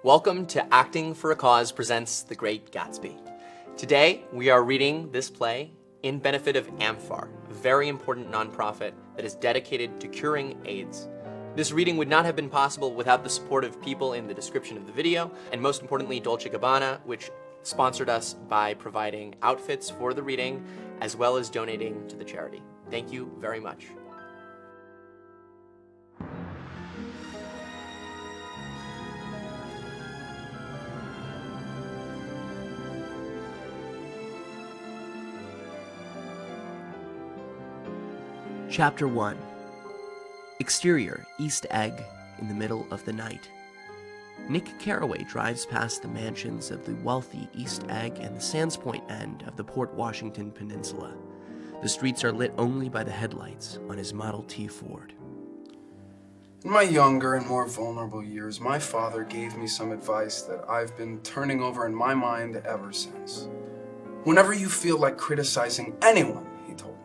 Welcome to Acting for a Cause presents The Great Gatsby. Today, we are reading this play in benefit of AMFAR, a very important nonprofit that is dedicated to curing AIDS. This reading would not have been possible without the support of people in the description of the video, and most importantly, Dolce & Gabbana, which sponsored us by providing outfits for the reading, as well as donating to the charity. Thank you very much. Chapter 1. Exterior, East Egg, in the middle of the night. Nick Carraway drives past the mansions of the wealthy East Egg and the Sands Point end of the Port Washington Peninsula. The streets are lit only by the headlights on his Model T Ford. In my younger and more vulnerable years, my father gave me some advice that I've been turning over in my mind ever since. Whenever you feel like criticizing anyone, he told me,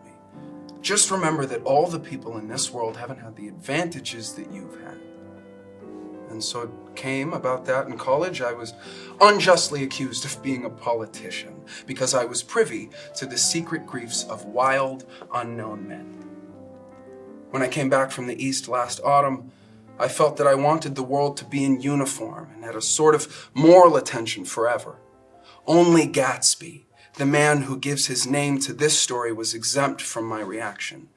just remember that all the people in this world haven't had the advantages that you've had. And so it came about that in college. I was unjustly accused of being a politician because I was privy to the secret griefs of wild, unknown men. When I came back from the East last autumn, I felt that I wanted the world to be in uniform and had a sort of moral attention forever. Only Gatsby, the man who gives his name to this story, was exempt from my reaction.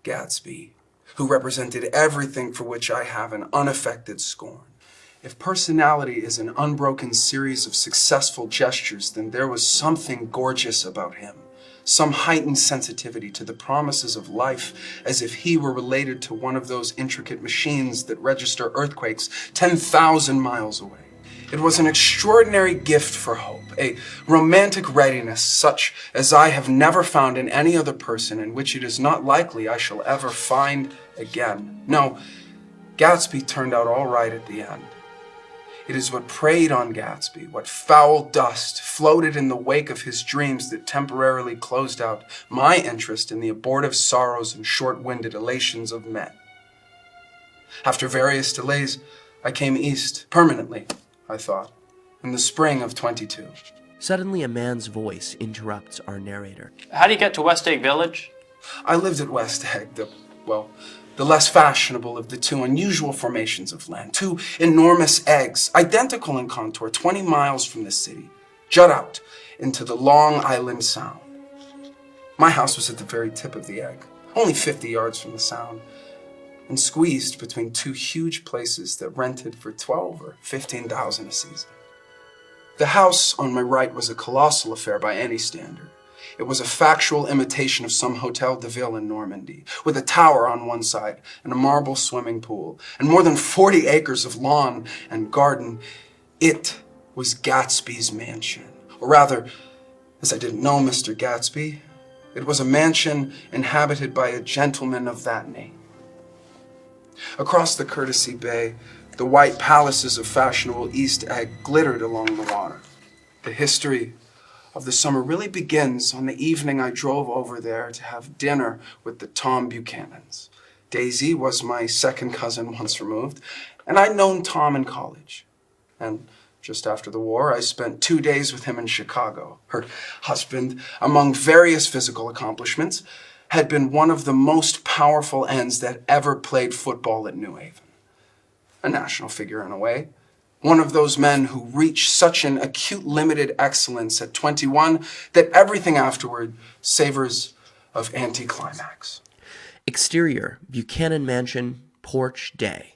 Gatsby, who represented everything for which I have an unaffected scorn. If personality is an unbroken series of successful gestures, then there was something gorgeous about him, some heightened sensitivity to the promises of life, as if he were related to one of those intricate machines that register earthquakes 10,000 miles away. It was an extraordinary gift for hope, a romantic readiness such as I have never found in any other person, and which it is not likely I shall ever find again. No, Gatsby turned out all right at the end. It is what preyed on Gatsby, what foul dust floated in the wake of his dreams, that temporarily closed out my interest in the abortive sorrows and short-winded elations of men. After various delays, I came east permanently, I thought, in the spring of 22. Suddenly a man's voice interrupts our narrator. How do you get to West Egg Village? I lived at West Egg, the less fashionable of the two unusual formations of land. Two enormous eggs, identical in contour, 20 miles from the city, jut out into the Long Island Sound. My house was at the very tip of the egg, only 50 yards from the Sound, and squeezed between two huge places that rented for $12,000 or $15,000 a season. The house on my right was a colossal affair by any standard. It was a factual imitation of some Hotel de Ville in Normandy, with a tower on one side and a marble swimming pool, and more than 40 acres of lawn and garden. It was Gatsby's mansion. Or rather, as I didn't know Mr. Gatsby, it was a mansion inhabited by a gentleman of that name. Across the Courtesy Bay, the white palaces of fashionable East Egg glittered along the water. The history of the summer really begins on the evening I drove over there to have dinner with the Tom Buchanans. Daisy was my second cousin once removed, and I'd known Tom in college. And just after the war, I spent 2 days with him in Chicago. Her husband, among various physical accomplishments, had been one of the most powerful ends that ever played football at New Haven. A national figure in a way. One of those men who reach such an acute limited excellence at 21 that everything afterward savors of anticlimax. Exterior, Buchanan Mansion, porch, day.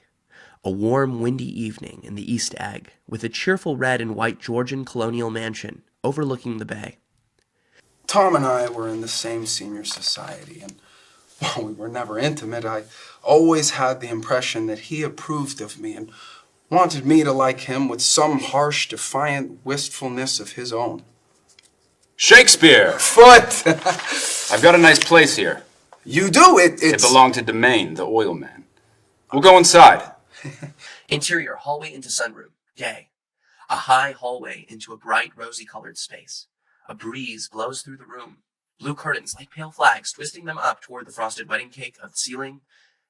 A warm, windy evening in the East Egg, with a cheerful red and white Georgian colonial mansion overlooking the bay. Tom and I were in the same senior society, and while we were never intimate, I always had the impression that he approved of me and wanted me to like him with some harsh, defiant wistfulness of his own. Shakespeare! Foot! I've got a nice place here. You do? It belonged to Domain, the oil man. We'll go inside. Interior, hallway into sunroom, day. A high hallway into a bright, rosy-colored space. A breeze blows through the room. Blue curtains like pale flags, twisting them up toward the frosted wedding cake of the ceiling,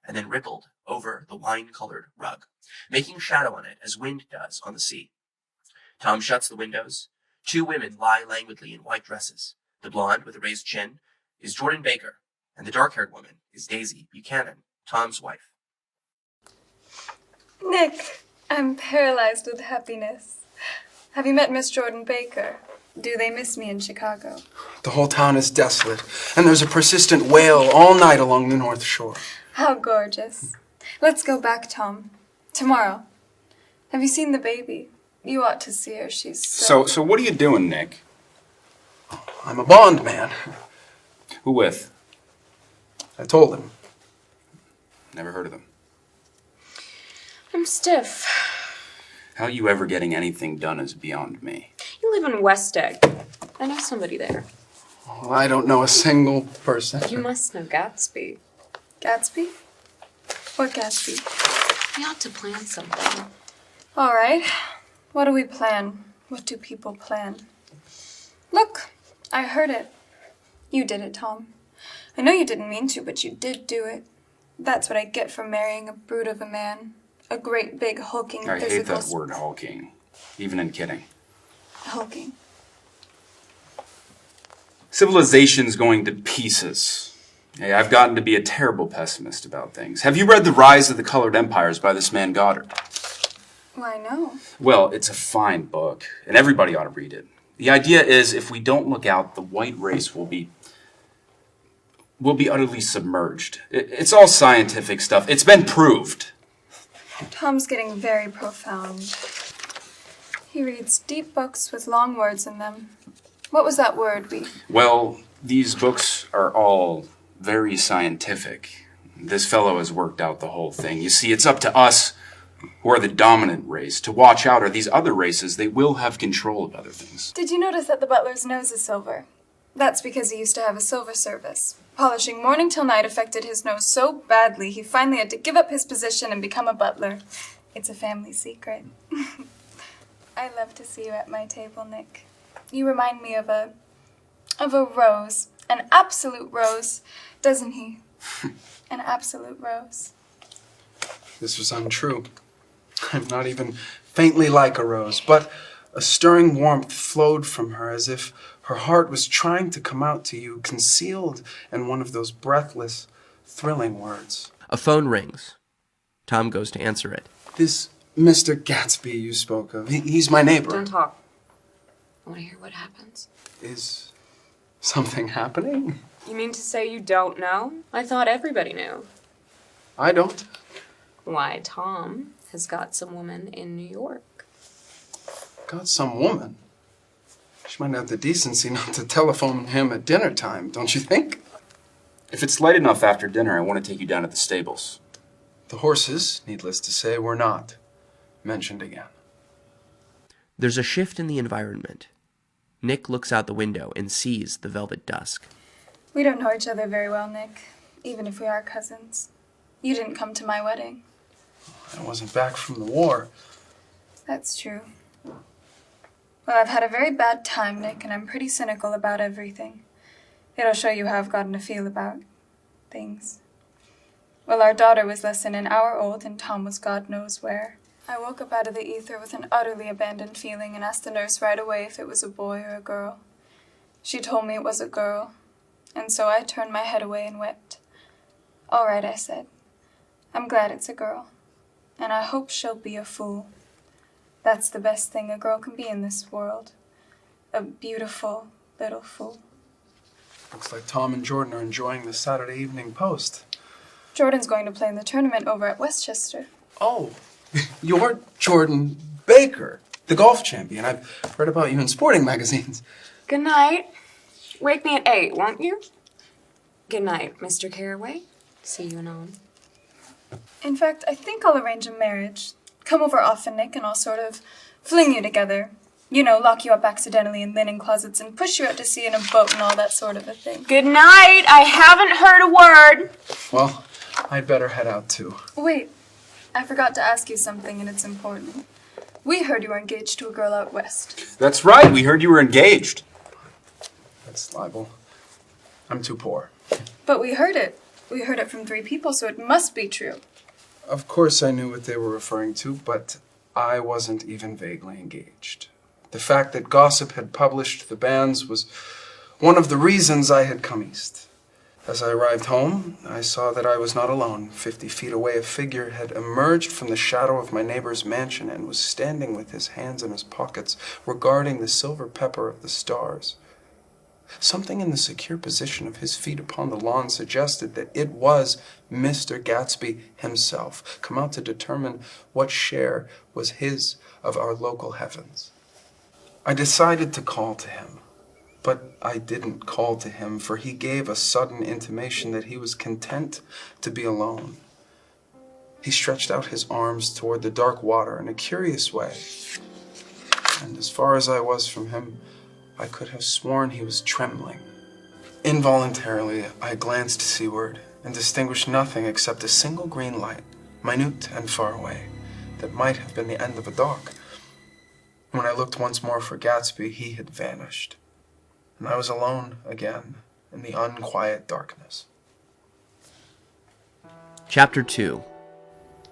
and then rippled over the wine-colored rug, making shadow on it as wind does on the sea. Tom shuts the windows. 2 women lie languidly in white dresses. The blonde with a raised chin is Jordan Baker, and the dark-haired woman is Daisy Buchanan, Tom's wife. Nick, I'm paralyzed with happiness. Have you met Miss Jordan Baker? Do they miss me in Chicago? The whole town is desolate, and there's a persistent wail all night along the North Shore. How gorgeous. Let's go back, Tom. Tomorrow. Have you seen the baby? You ought to see her. She's So what are you doing, Nick? I'm a bond man. Who with? I told him. Never heard of them. I'm stiff. How you ever getting anything done is beyond me. You live in West Egg. I know somebody there. Well, I don't know a single person. You must know Gatsby. Gatsby? What Gatsby? We ought to plan something. All right. What do we plan? What do people plan? Look, I heard it. You did it, Tom. I know you didn't mean to, but you did do it. That's what I get for marrying a brute of a man. A great big hulking I hate physical... that word hulking, even in kidding. Hulking. Civilization's going to pieces. Hey, I've gotten to be a terrible pessimist about things. Have you read The Rise of the Colored Empires by this man Goddard? Why, no. Well, it's a fine book, and everybody ought to read it. The idea is if we don't look out, the white race will be utterly submerged. It's all scientific stuff. It's been proved. Tom's getting very profound. He reads deep books with long words in them. What was that word we... Well, these books are all very scientific. This fellow has worked out the whole thing. You see, it's up to us, who are the dominant race, to watch out, or these other races, they will have control of other things. Did you notice that the butler's nose is silver? That's because he used to have a silver service. Polishing morning till night affected his nose so badly, he finally had to give up his position and become a butler. It's a family secret. I love to see you at my table, Nick. You remind me of a rose. An absolute rose, doesn't he? An absolute rose. This was untrue. I'm not even faintly like a rose, but a stirring warmth flowed from her as if her heart was trying to come out to you, concealed in one of those breathless, thrilling words. A phone rings. Tom goes to answer it. This Mr. Gatsby you spoke of, he's my neighbor. Don't talk. I want to hear what happens. Is something happening? You mean to say you don't know? I thought everybody knew. I don't. Why, Tom has got some woman in New York. Got some woman. She might have the decency not to telephone him at dinner time, don't you think? If it's late enough after dinner, I want to take you down to the stables. The horses, needless to say, were not mentioned again. There's a shift in the environment. Nick looks out the window and sees the velvet dusk. We don't know each other very well, Nick, even if we are cousins. You didn't come to my wedding. I wasn't back from the war. That's true. Well, I've had a very bad time, Nick, and I'm pretty cynical about everything. It'll show you how I've gotten to feel about things. Well, our daughter was less than an hour old, and Tom was God knows where. I woke up out of the ether with an utterly abandoned feeling and asked the nurse right away if it was a boy or a girl. She told me it was a girl, and so I turned my head away and wept. All right, I said. I'm glad it's a girl, and I hope she'll be a fool. That's the best thing a girl can be in this world. A beautiful little fool. Looks like Tom and Jordan are enjoying the Saturday Evening Post. Jordan's going to play in the tournament over at Westchester. Oh, you're Jordan Baker, the golf champion. I've heard about you in sporting magazines. Good night. Wake me at 8, won't you? Good night, Mr. Carraway. See you anon. In fact, I think I'll arrange a marriage. Come over often, Nick, and I'll sort of fling you together. You know, lock you up accidentally in linen closets and push you out to sea in a boat and all that sort of a thing. Good night. I haven't heard a word. Well, I'd better head out too. Wait, I forgot to ask you something, and it's important. We heard you were engaged to a girl out west. That's right, we heard you were engaged. That's libel. I'm too poor. But we heard it. We heard it from 3 people, so it must be true. Of course I knew what they were referring to, but I wasn't even vaguely engaged. The fact that gossip had published the bans was one of the reasons I had come east. As I arrived home, I saw that I was not alone. 50 feet away, a figure had emerged from the shadow of my neighbor's mansion and was standing with his hands in his pockets, regarding the silver pepper of the stars. Something in the secure position of his feet upon the lawn suggested that it was Mr. Gatsby himself, come out to determine what share was his of our local heavens. I decided to call to him, but I didn't call to him, for he gave a sudden intimation that he was content to be alone. He stretched out his arms toward the dark water in a curious way, and as far as I was from him, I could have sworn he was trembling. Involuntarily, I glanced seaward and distinguished nothing except a single green light, minute and far away, that might have been the end of a dock. When I looked once more for Gatsby, he had vanished, and I was alone again in the unquiet darkness. Chapter 2.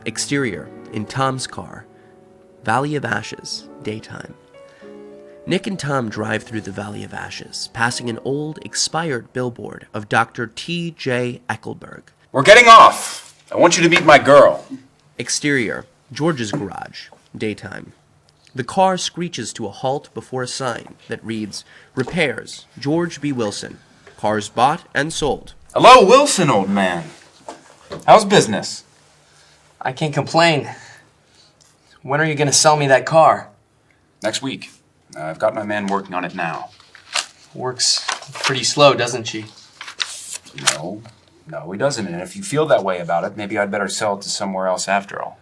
Exterior, in Tom's car. Valley of Ashes, daytime. Nick and Tom drive through the Valley of Ashes, passing an old, expired billboard of Dr. T.J. Eckelberg. We're getting off. I want you to meet my girl. Exterior, George's garage, daytime. The car screeches to a halt before a sign that reads, Repairs, George B. Wilson. Cars bought and sold. Hello, Wilson, old man. How's business? I can't complain. When are you going to sell me that car? Next week. I've got my man working on it now. Works pretty slow, doesn't she? No, he doesn't. And if you feel that way about it, maybe I'd better sell it to somewhere else after all.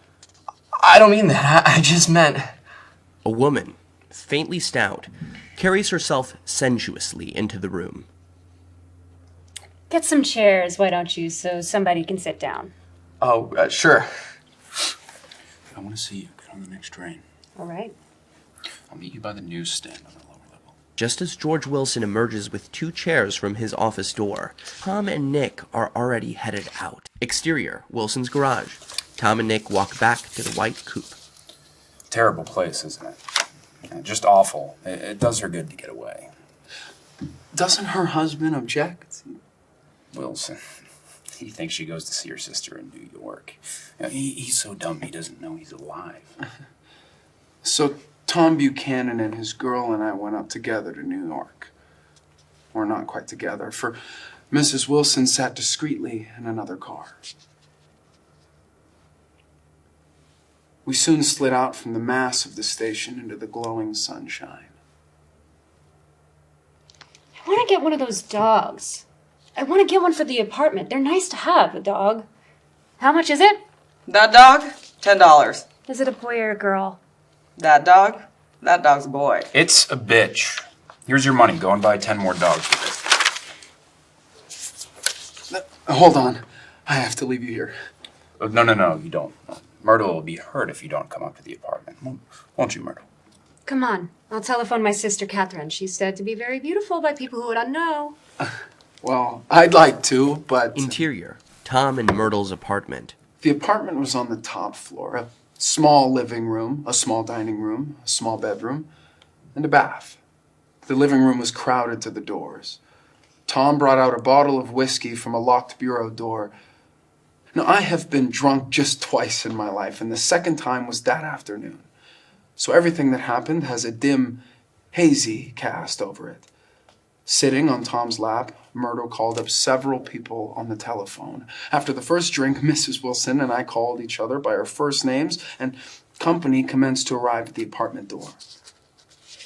I don't mean that. I just meant... A woman, faintly stout, carries herself sensuously into the room. Get some chairs, why don't you, so somebody can sit down. Oh, sure. I want to see you. Get on the next train. All right. I'll meet you by the newsstand on the lower level. Just as George Wilson emerges with 2 chairs from his office door, Tom and Nick are already headed out. Exterior, Wilson's garage. Tom and Nick walk back to the white coupe. Terrible place, isn't it? Yeah, just awful. It does her good to get away. Doesn't her husband object? Wilson. He thinks she goes to see her sister in New York. You know, he's so dumb he doesn't know he's alive. So Tom Buchanan and his girl and I went up together to New York. Or not quite together, for Mrs. Wilson sat discreetly in another car. We soon slid out from the mass of the station into the glowing sunshine. I want to get one of those dogs. I want to get one for the apartment. They're nice to have, a dog. How much is it? That dog? $10. Is it a boy or a girl? That dog? That dog's a boy. It's a bitch. Here's your money. Go and buy 10 more dogs with it. Hold on. I have to leave you here. No, you don't. Myrtle will be hurt if you don't come up to the apartment. Won't you, Myrtle? Come on. I'll telephone my sister Catherine. She's said to be very beautiful by people who would not know. Well, I'd like to, but... Interior, Tom and Myrtle's apartment. The apartment was on the top floor. A small living room, a small dining room, a small bedroom, and a bath. The living room was crowded to the doors. Tom brought out a bottle of whiskey from a locked bureau door. Now, I have been drunk just twice in my life, and the second time was that afternoon. So everything that happened has a dim, hazy cast over it. Sitting on Tom's lap, Myrtle called up several people on the telephone. After the first drink, Mrs. Wilson and I called each other by our first names, and company commenced to arrive at the apartment door.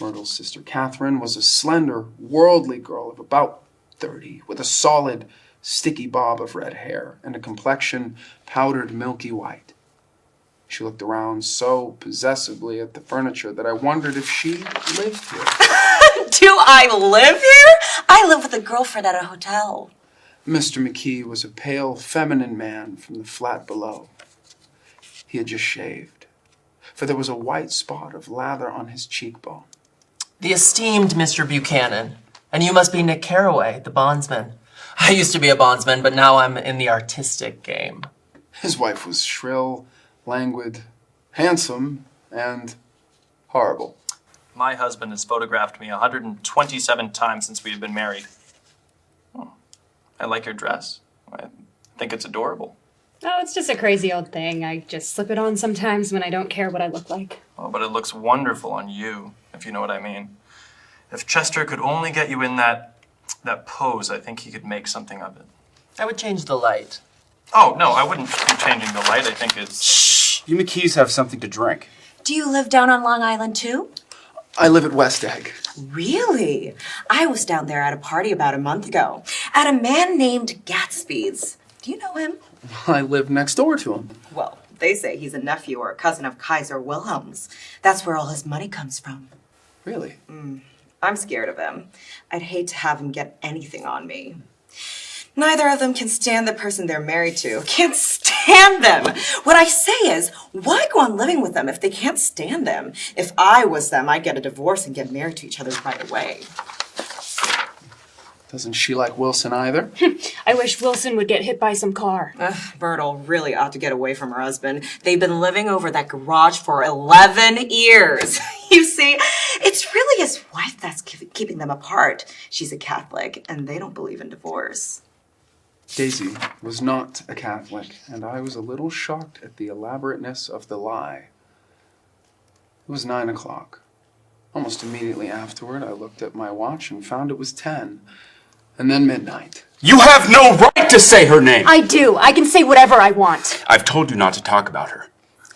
Myrtle's sister Catherine was a slender, worldly girl of about 30, with a solid, sticky bob of red hair and a complexion powdered milky white. She looked around so possessively at the furniture that I wondered if she lived here. Do I live here? I live with a girlfriend at a hotel. Mr. McKee was a pale, feminine man from the flat below. He had just shaved, for there was a white spot of lather on his cheekbone. The esteemed Mr. Buchanan. And you must be Nick Carraway, the bondsman. I used to be a bondsman, but now I'm in the artistic game. His wife was shrill, languid, handsome, and horrible. My husband has photographed me 127 times since we have been married. Oh, I like your dress. I think it's adorable. Oh, it's just a crazy old thing. I just slip it on sometimes when I don't care what I look like. Oh, but it looks wonderful on you, if you know what I mean. If Chester could only get you in that pose, I think he could make something of it. I would change the light. Oh, no, I wouldn't be changing the light. I think it's... Shh! You McKees have something to drink. Do you live down on Long Island too? I live at West Egg. Really? I was down there at a party about a month ago at a man named Gatsby's. Do you know him? I live next door to him. Well, they say he's a nephew or a cousin of Kaiser Wilhelm's. That's where all his money comes from. Really? I'm scared of him. I'd hate to have him get anything on me. Neither of them can stand the person they're married to. Can't stand them. What I say is, why go on living with them if they can't stand them? If I was them, I'd get a divorce and get married to each other right away. Doesn't she like Wilson either? I wish Wilson would get hit by some car. Myrtle really ought to get away from her husband. They've been living over that garage for 11 years. You see, it's really his wife that's keeping them apart. She's a Catholic, and they don't believe in divorce. Daisy was not a Catholic, and I was a little shocked at the elaborateness of the lie. It was 9 o'clock. Almost immediately afterward, I looked at my watch and found it was 10. And then midnight. You have no right to say her name! I do. I can say whatever I want. I've told you not to talk about her.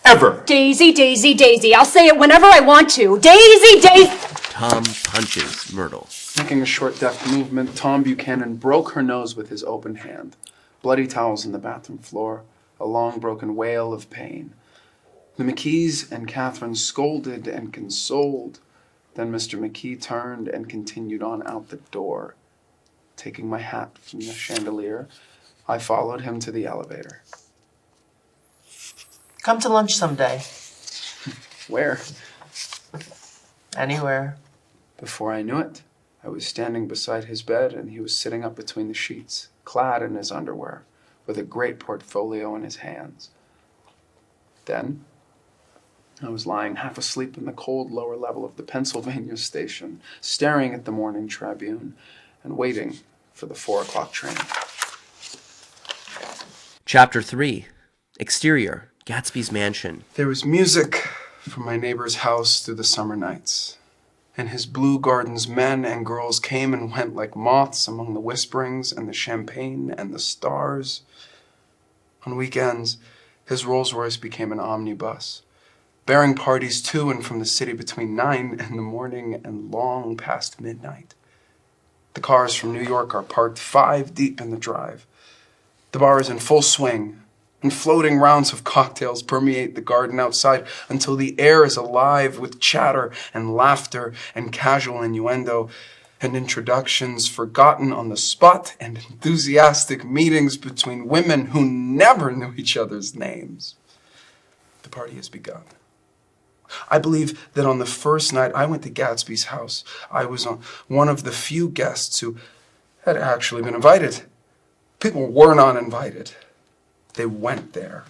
Ever! Daisy, Daisy, Daisy. I'll say it whenever I want to. Daisy, Daisy. Tom punches Myrtle. Making a short, deft movement, Tom Buchanan broke her nose with his open hand. Bloody towels on the bathroom floor, a long broken wail of pain. The McKees and Catherine scolded and consoled. Then Mr. McKee turned and continued on out the door. Taking my hat from the chandelier, I followed him to the elevator. Come to lunch someday. Where? Anywhere. Before I knew it, I was standing beside his bed and he was sitting up between the sheets, clad in his underwear, with a great portfolio in his hands. Then, I was lying half asleep in the cold lower level of the Pennsylvania station, staring at the Morning Tribune and waiting for the 4 o'clock train. Chapter 3. Exterior, Gatsby's mansion. There was music from my neighbor's house through the summer nights. In his blue gardens, men and girls came and went like moths among the whisperings and the champagne and the stars. On weekends, his Rolls-Royce became an omnibus, bearing parties to and from the city between 9 in the morning and long past midnight. The cars from New York are parked 5 deep in the drive. The bar is in full swing, and floating rounds of cocktails permeate the garden outside until the air is alive with chatter and laughter and casual innuendo and introductions forgotten on the spot and enthusiastic meetings between women who never knew each other's names. The party has begun. I believe that on the first night I went to Gatsby's house, I was one of the few guests who had actually been invited. People were not invited. They went there.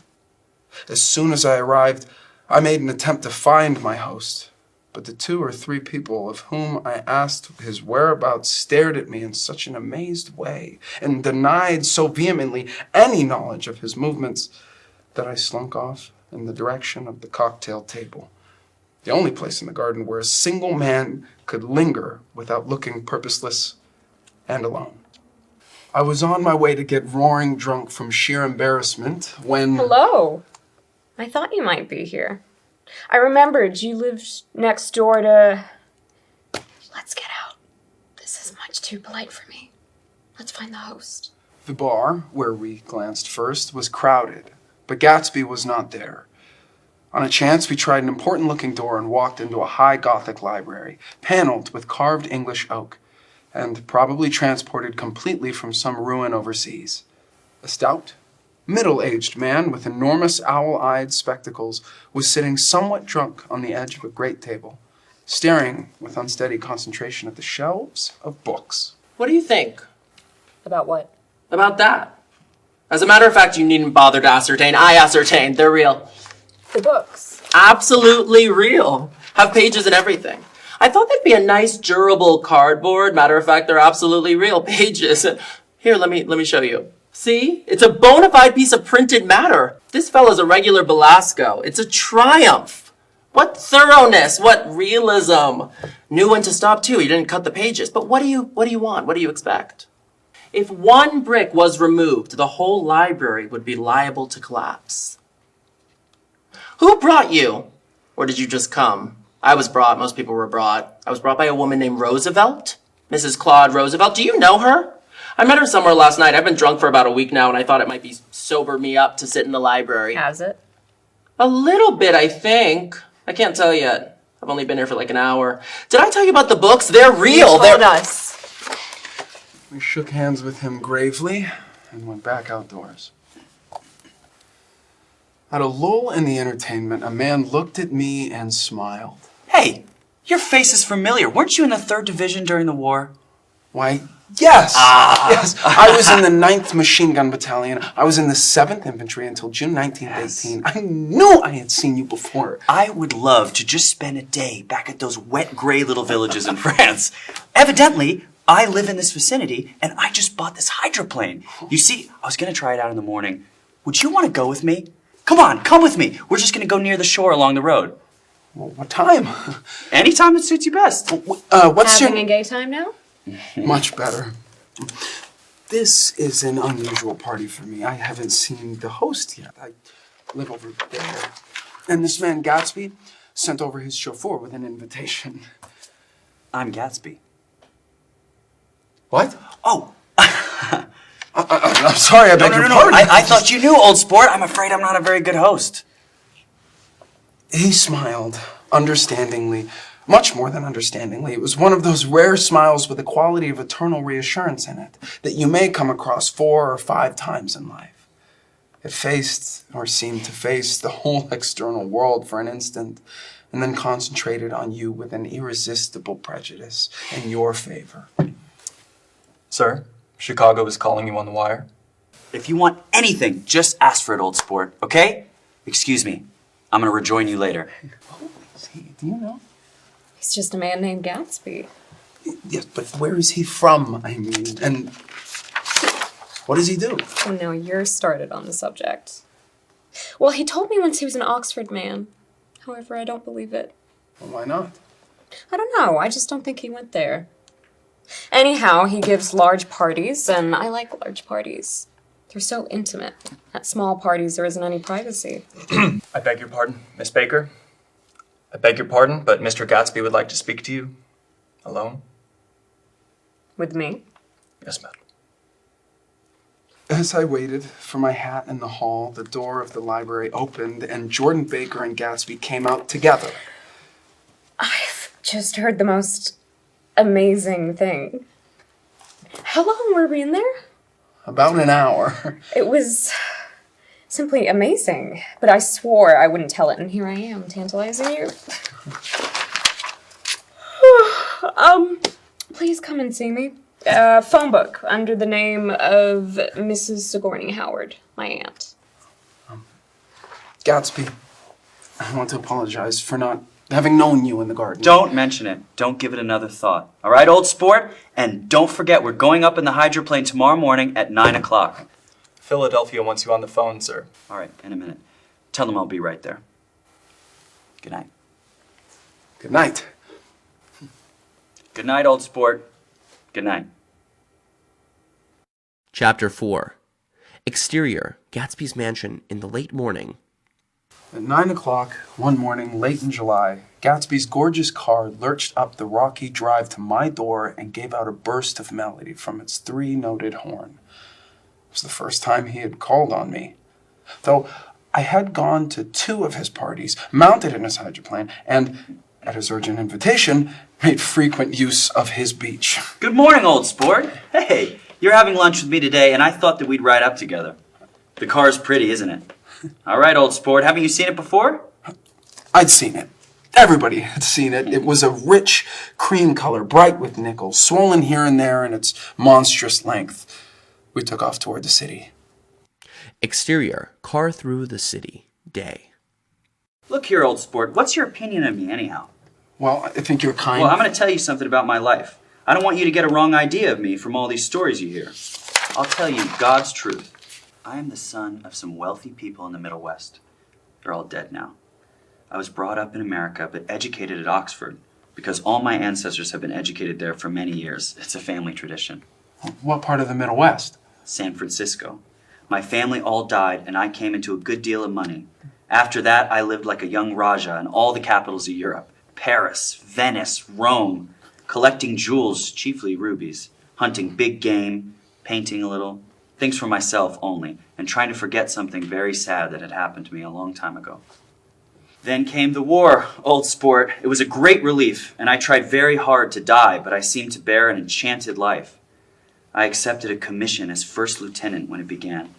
As soon as I arrived, I made an attempt to find my host, but the 2 or 3 people of whom I asked his whereabouts stared at me in such an amazed way and denied so vehemently any knowledge of his movements that I slunk off in the direction of the cocktail table. The only place in the garden where a single man could linger without looking purposeless and alone. I was on my way to get roaring drunk from sheer embarrassment when... Hello. I thought you might be here. I remembered you lived next door to... Let's get out. This is much too polite for me. Let's find the host. The bar, where we glanced first, was crowded, but Gatsby was not there. On a chance, we tried an important-looking door and walked into a high Gothic library, paneled with carved English oak, and probably transported completely from some ruin overseas. A stout, middle-aged man with enormous owl-eyed spectacles was sitting somewhat drunk on the edge of a great table, staring with unsteady concentration at the shelves of books. What do you think? About what? About that. As a matter of fact, you needn't bother to ascertain. I ascertained. They're real. The books. Absolutely real. Have pages and everything. I thought they'd be a nice, durable cardboard. Matter of fact, they're absolutely real pages. Here, let me show you. See? It's a bona fide piece of printed matter. This fella's a regular Belasco. It's a triumph. What thoroughness, what realism. Knew when to stop too. He didn't cut the pages. But what do you want? What do you expect? If one brick was removed, the whole library would be liable to collapse. Who brought you? Or did you just come? I was brought. Most people were brought. I was brought by a woman named Roosevelt. Mrs. Claude Roosevelt. Do you know her? I met her somewhere last night. I've been drunk for about a week now, and I thought it might be sober me up to sit in the library. Has it? A little bit, I think. I can't tell yet. I've only been here for like an hour. Did I tell you about the books? They're real. Told us. We shook hands with him gravely and went back outdoors. At a lull in the entertainment, a man looked at me and smiled. Hey, your face is familiar. Weren't you in the 3rd Division during the war? Why, yes! Yes, I was in the 9th Machine Gun Battalion. I was in the 7th Infantry until June 1918. I knew I had seen you before. I would love to just spend a day back at those wet, gray little villages in France. Evidently, I live in this vicinity, and I just bought this hydroplane. You see, I was going to try it out in the morning. Would you want to go with me? Come on, come with me. We're just going to go near the shore along the road. Well, what time? Anytime that suits you best. What's Having a gay time now? Much better. This is an unusual party for me. I haven't seen the host yet. I live over there. And this man, Gatsby, sent over his chauffeur with an invitation. I'm Gatsby. What? Oh. I'm sorry, I beg your pardon. I thought you knew, old sport. I'm afraid I'm not a very good host. He smiled, understandingly, much more than understandingly. It was one of those rare smiles with a quality of eternal reassurance in it that you may come across 4 or 5 times in life. It faced, or seemed to face, the whole external world for an instant, and then concentrated on you with an irresistible prejudice in your favor. Sir, Chicago is calling you on the wire. If you want anything, just ask for it, old sport, okay? Excuse me. I'm going to rejoin you later. Oh, is he? Do you know? He's just a man named Gatsby. Yes, but where is he from, I mean? And what does he do? Oh, now you're started on the subject. Well, he told me once he was an Oxford man. However, I don't believe it. Well, why not? I don't know. I just don't think he went there. Anyhow, he gives large parties, and I like large parties. They're so intimate. At small parties, there isn't any privacy. I beg your pardon, Miss Baker. I beg your pardon, but Mr. Gatsby would like to speak to you. Alone? With me? Yes, madam. As I waited for my hat in the hall, the door of the library opened, and Jordan Baker and Gatsby came out together. I've just heard the most amazing thing. How long were we in there? About an hour. It was simply amazing, but I swore I wouldn't tell it, and here I am, tantalizing you. Please come and see me. Phone book under the name of Mrs. Sigourney Howard, my aunt. Gatsby, I want to apologize for not having known you in the garden. Don't mention it. Don't give it another thought. All right, old sport? And don't forget, we're going up in the hydroplane tomorrow morning at 9 o'clock. Philadelphia wants you on the phone, sir. All right, in a minute. Tell them I'll be right there. Good night. Good night. Good night, old sport. Good night. Chapter 4. Exterior, Gatsby's mansion in the late morning. At 9 o'clock one morning late in July, Gatsby's gorgeous car lurched up the rocky drive to my door and gave out a burst of melody from its 3-noted horn. It was the first time he had called on me, though I had gone to 2 of his parties, mounted in his hydroplane, and, at his urgent invitation, made frequent use of his beach. Good morning, old sport. Hey, you're having lunch with me today, and I thought that we'd ride up together. The car's pretty, isn't it? All right, old sport. Haven't you seen it before? I'd seen it. Everybody had seen it. It was a rich cream color, bright with nickels, swollen here and there in its monstrous length. We took off toward the city. Exterior, car through the city, day. Look here, old sport. What's your opinion of me, anyhow? Well, I think you're kind. Well, I'm going to tell you something about my life. I don't want you to get a wrong idea of me from all these stories you hear. I'll tell you God's truth. I am the son of some wealthy people in the Middle West. They're all dead now. I was brought up in America, but educated at Oxford, because all my ancestors have been educated there for many years. It's a family tradition. What part of the Middle West? San Francisco. My family all died, and I came into a good deal of money. After that, I lived like a young Raja in all the capitals of Europe. Paris, Venice, Rome, collecting jewels, chiefly rubies, hunting big game, painting a little, things for myself only, and trying to forget something very sad that had happened to me a long time ago. Then came the war, old sport. It was a great relief, and I tried very hard to die, but I seemed to bear an enchanted life. I accepted a commission as first lieutenant when it began,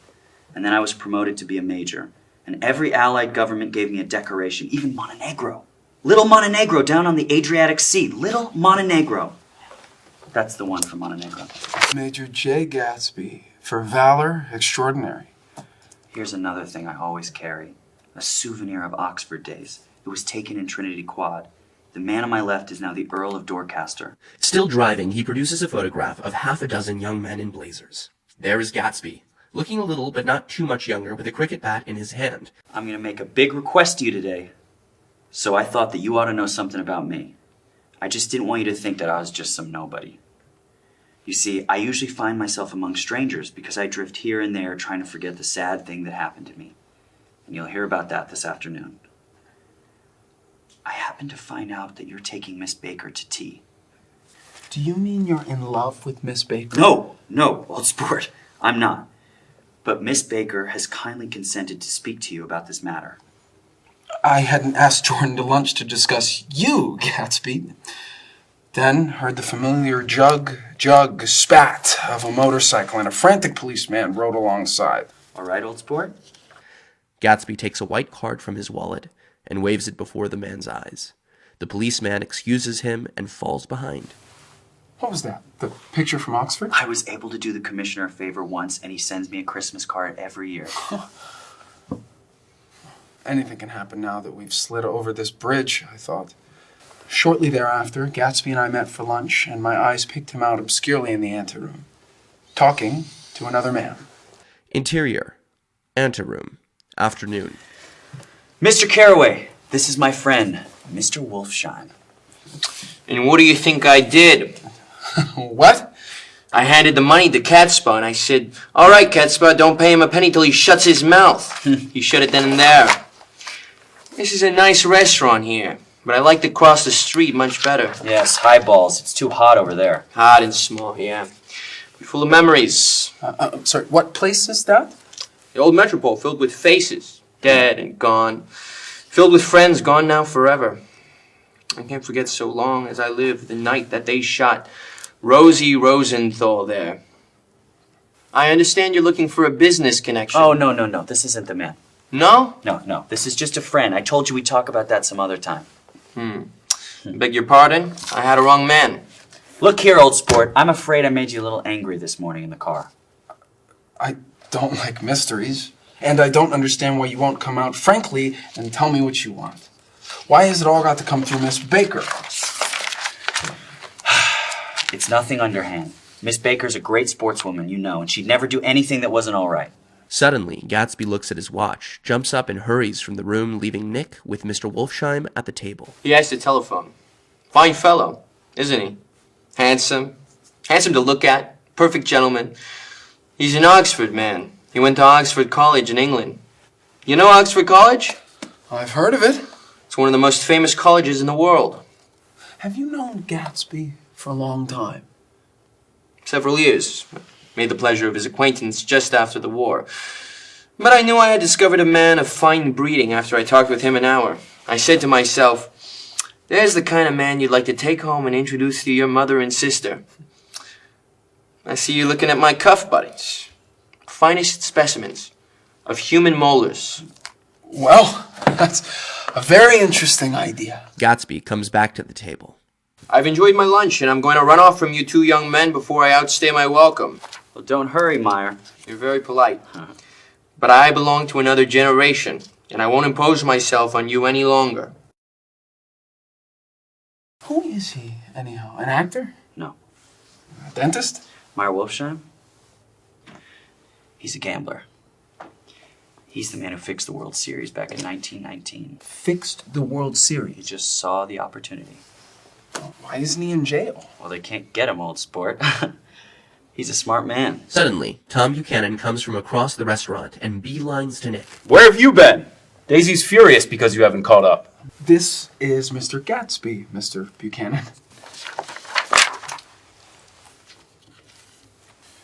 and then I was promoted to be a major, and every allied government gave me a decoration, even Montenegro. Little Montenegro down on the Adriatic Sea. Little Montenegro. That's the one from Montenegro. Major Jay Gatsby, for valor extraordinary. Here's another thing I always carry. A souvenir of Oxford days. It was taken in Trinity Quad. The man on my left is now the Earl of Dorchester. Still driving, he produces a photograph of half a dozen young men in blazers. There is Gatsby, looking a little but not too much younger, with a cricket bat in his hand. I'm going to make a big request to you today. So I thought that you ought to know something about me. I just didn't want you to think that I was just some nobody. You see, I usually find myself among strangers because I drift here and there trying to forget the sad thing that happened to me. And you'll hear about that this afternoon. I happen to find out that you're taking Miss Baker to tea. Do you mean you're in love with Miss Baker? No, old sport. I'm not. But Miss Baker has kindly consented to speak to you about this matter. I hadn't asked Jordan to lunch to discuss you, Gatsby. Then heard the familiar jug, spat of a motorcycle, and a frantic policeman rode alongside. All right, old sport? Gatsby takes a white card from his wallet and waves it before the man's eyes. The policeman excuses him and falls behind. What was that? The picture from Oxford? I was able to do the commissioner a favor once, and he sends me a Christmas card every year. Anything can happen now that we've slid over this bridge, I thought. Shortly thereafter, Gatsby and I met for lunch, and my eyes picked him out obscurely in the anteroom, talking to another man. Interior, anteroom, afternoon. Mr. Carraway, this is my friend, Mr. Wolfsheim. And what do you think I did? What? I handed the money to Catspaw and I said, "All right, Catspaw, don't pay him a penny till he shuts his mouth." He shut it then and there. This is a nice restaurant here, but I like to cross the street much better. Yes, highballs. It's too hot over there. Hot and small, yeah. You're full of memories. Sorry, what place is that? The old metropole filled with faces, dead and gone. Filled with friends gone now forever. I can't forget so long as I live the night that they shot Rosie Rosenthal there. I understand you're looking for a business connection. Oh, no. This isn't the man. No? No. This is just a friend. I told you we'd talk about that some other time. Beg your pardon? I had a wrong man. Look here, old sport. I'm afraid I made you a little angry this morning in the car. I don't like mysteries, and I don't understand why you won't come out frankly and tell me what you want. Why has it all got to come through Miss Baker? It's nothing underhand. Miss Baker's a great sportswoman, you know, and she'd never do anything that wasn't all right. Suddenly, Gatsby looks at his watch, jumps up and hurries from the room, leaving Nick with Mr. Wolfsheim at the table. He has the telephone. Fine fellow, isn't he? Handsome. Handsome to look at. Perfect gentleman. He's an Oxford man. He went to Oxford College in England. You know Oxford College? I've heard of it. It's one of the most famous colleges in the world. Have you known Gatsby for a long time? Several years. Made the pleasure of his acquaintance just after the war. But I knew I had discovered a man of fine breeding after I talked with him an hour. I said to myself, there's the kind of man you'd like to take home and introduce to your mother and sister. I see you looking at my cuff buttons. Finest specimens of human molars. Well, that's a very interesting idea. Gatsby comes back to the table. I've enjoyed my lunch, and I'm going to run off from you two young men before I outstay my welcome. Well, don't hurry, Meyer. You're very polite. But I belong to another generation, and I won't impose myself on you any longer. Who is he, anyhow? An actor? No. A dentist? Meyer Wolfsheim? He's a gambler. He's the man who fixed the World Series back in 1919. Fixed the World He Series. just saw the opportunity. Why isn't he in jail? Well, they can't get him, old sport. He's a smart man. Suddenly, Tom Buchanan comes from across the restaurant and beelines to Nick. Where have you been? Daisy's furious because you haven't caught up. This is Mr. Gatsby, Mr. Buchanan.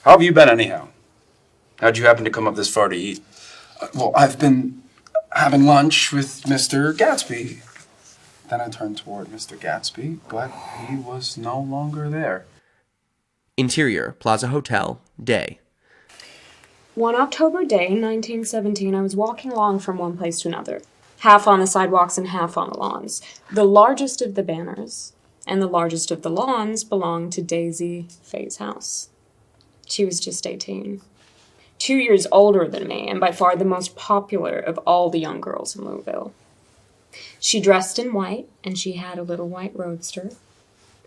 How have you been anyhow? How'd you happen to come up this far to eat? Well, I've been having lunch with Mr. Gatsby. Then I turned toward Mr. Gatsby, but he was no longer there. Interior, Plaza Hotel, day. One October day, 1917, I was walking along from one place to another, half on the sidewalks and half on the lawns. The largest of the banners and the largest of the lawns belonged to Daisy Faye's house. She was just 18. 2 years older than me, and by far the most popular of all the young girls in Louisville. She dressed in white, and she had a little white roadster.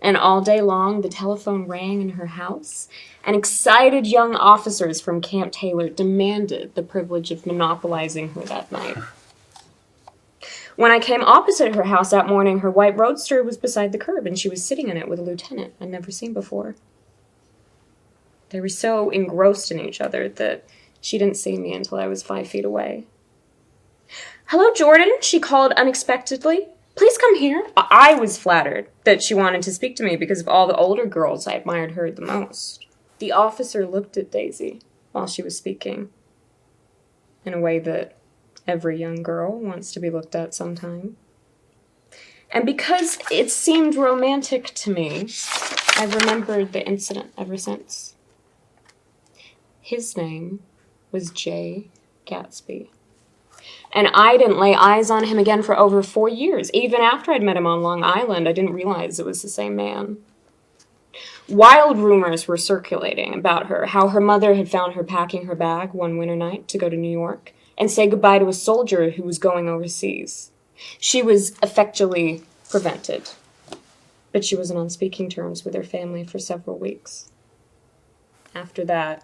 And all day long, the telephone rang in her house, and excited young officers from Camp Taylor demanded the privilege of monopolizing her that night. When I came opposite her house that morning, her white roadster was beside the curb, and she was sitting in it with a lieutenant I'd never seen before. They were so engrossed in each other that she didn't see me until I was 5 feet away. "Hello, Jordan," she called unexpectedly. "Please come here." I was flattered that she wanted to speak to me because of all the older girls I admired her the most. The officer looked at Daisy while she was speaking, in a way that every young girl wants to be looked at sometime. And because it seemed romantic to me, I've remembered the incident ever since. His name was Jay Gatsby. And I didn't lay eyes on him again for over 4 years. Even after I'd met him on Long Island, I didn't realize it was the same man. Wild rumors were circulating about her, how her mother had found her packing her bag one winter night to go to New York and say goodbye to a soldier who was going overseas. She was effectually prevented, but she wasn't on speaking terms with her family for several weeks. After that,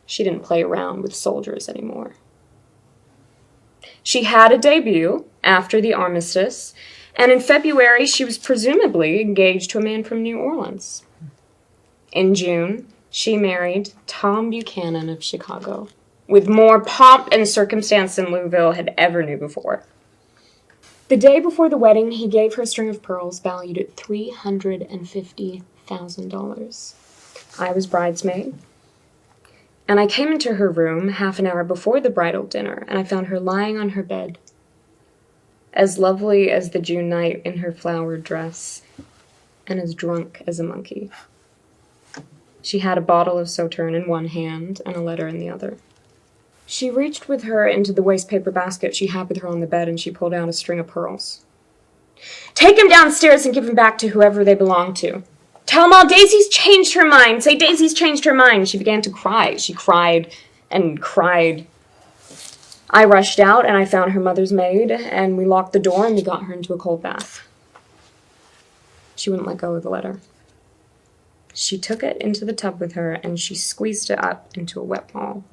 she didn't play around with soldiers anymore. She had a debut after the armistice, and in February she was presumably engaged to a man from New Orleans. In June, she married Tom Buchanan of Chicago, with more pomp and circumstance than Louisville had ever knew before. The day before the wedding, he gave her a string of pearls valued at $350,000. I was bridesmaid, and I came into her room half an hour before the bridal dinner, and I found her lying on her bed, as lovely as the June night in her flowered dress, and as drunk as a monkey. She had a bottle of Sauterne in one hand and a letter in the other. She reached with her into the wastepaper basket she had with her on the bed, and she pulled out a string of pearls. "Take them downstairs and give them back to whoever they belong to. Tell them all Daisy's changed her mind. Say Daisy's changed her mind." She began to cry. She cried and cried. I rushed out, and I found her mother's maid, and we locked the door, and we got her into a cold bath. She wouldn't let go of the letter. She took it into the tub with her, and she squeezed it up into a wet ball.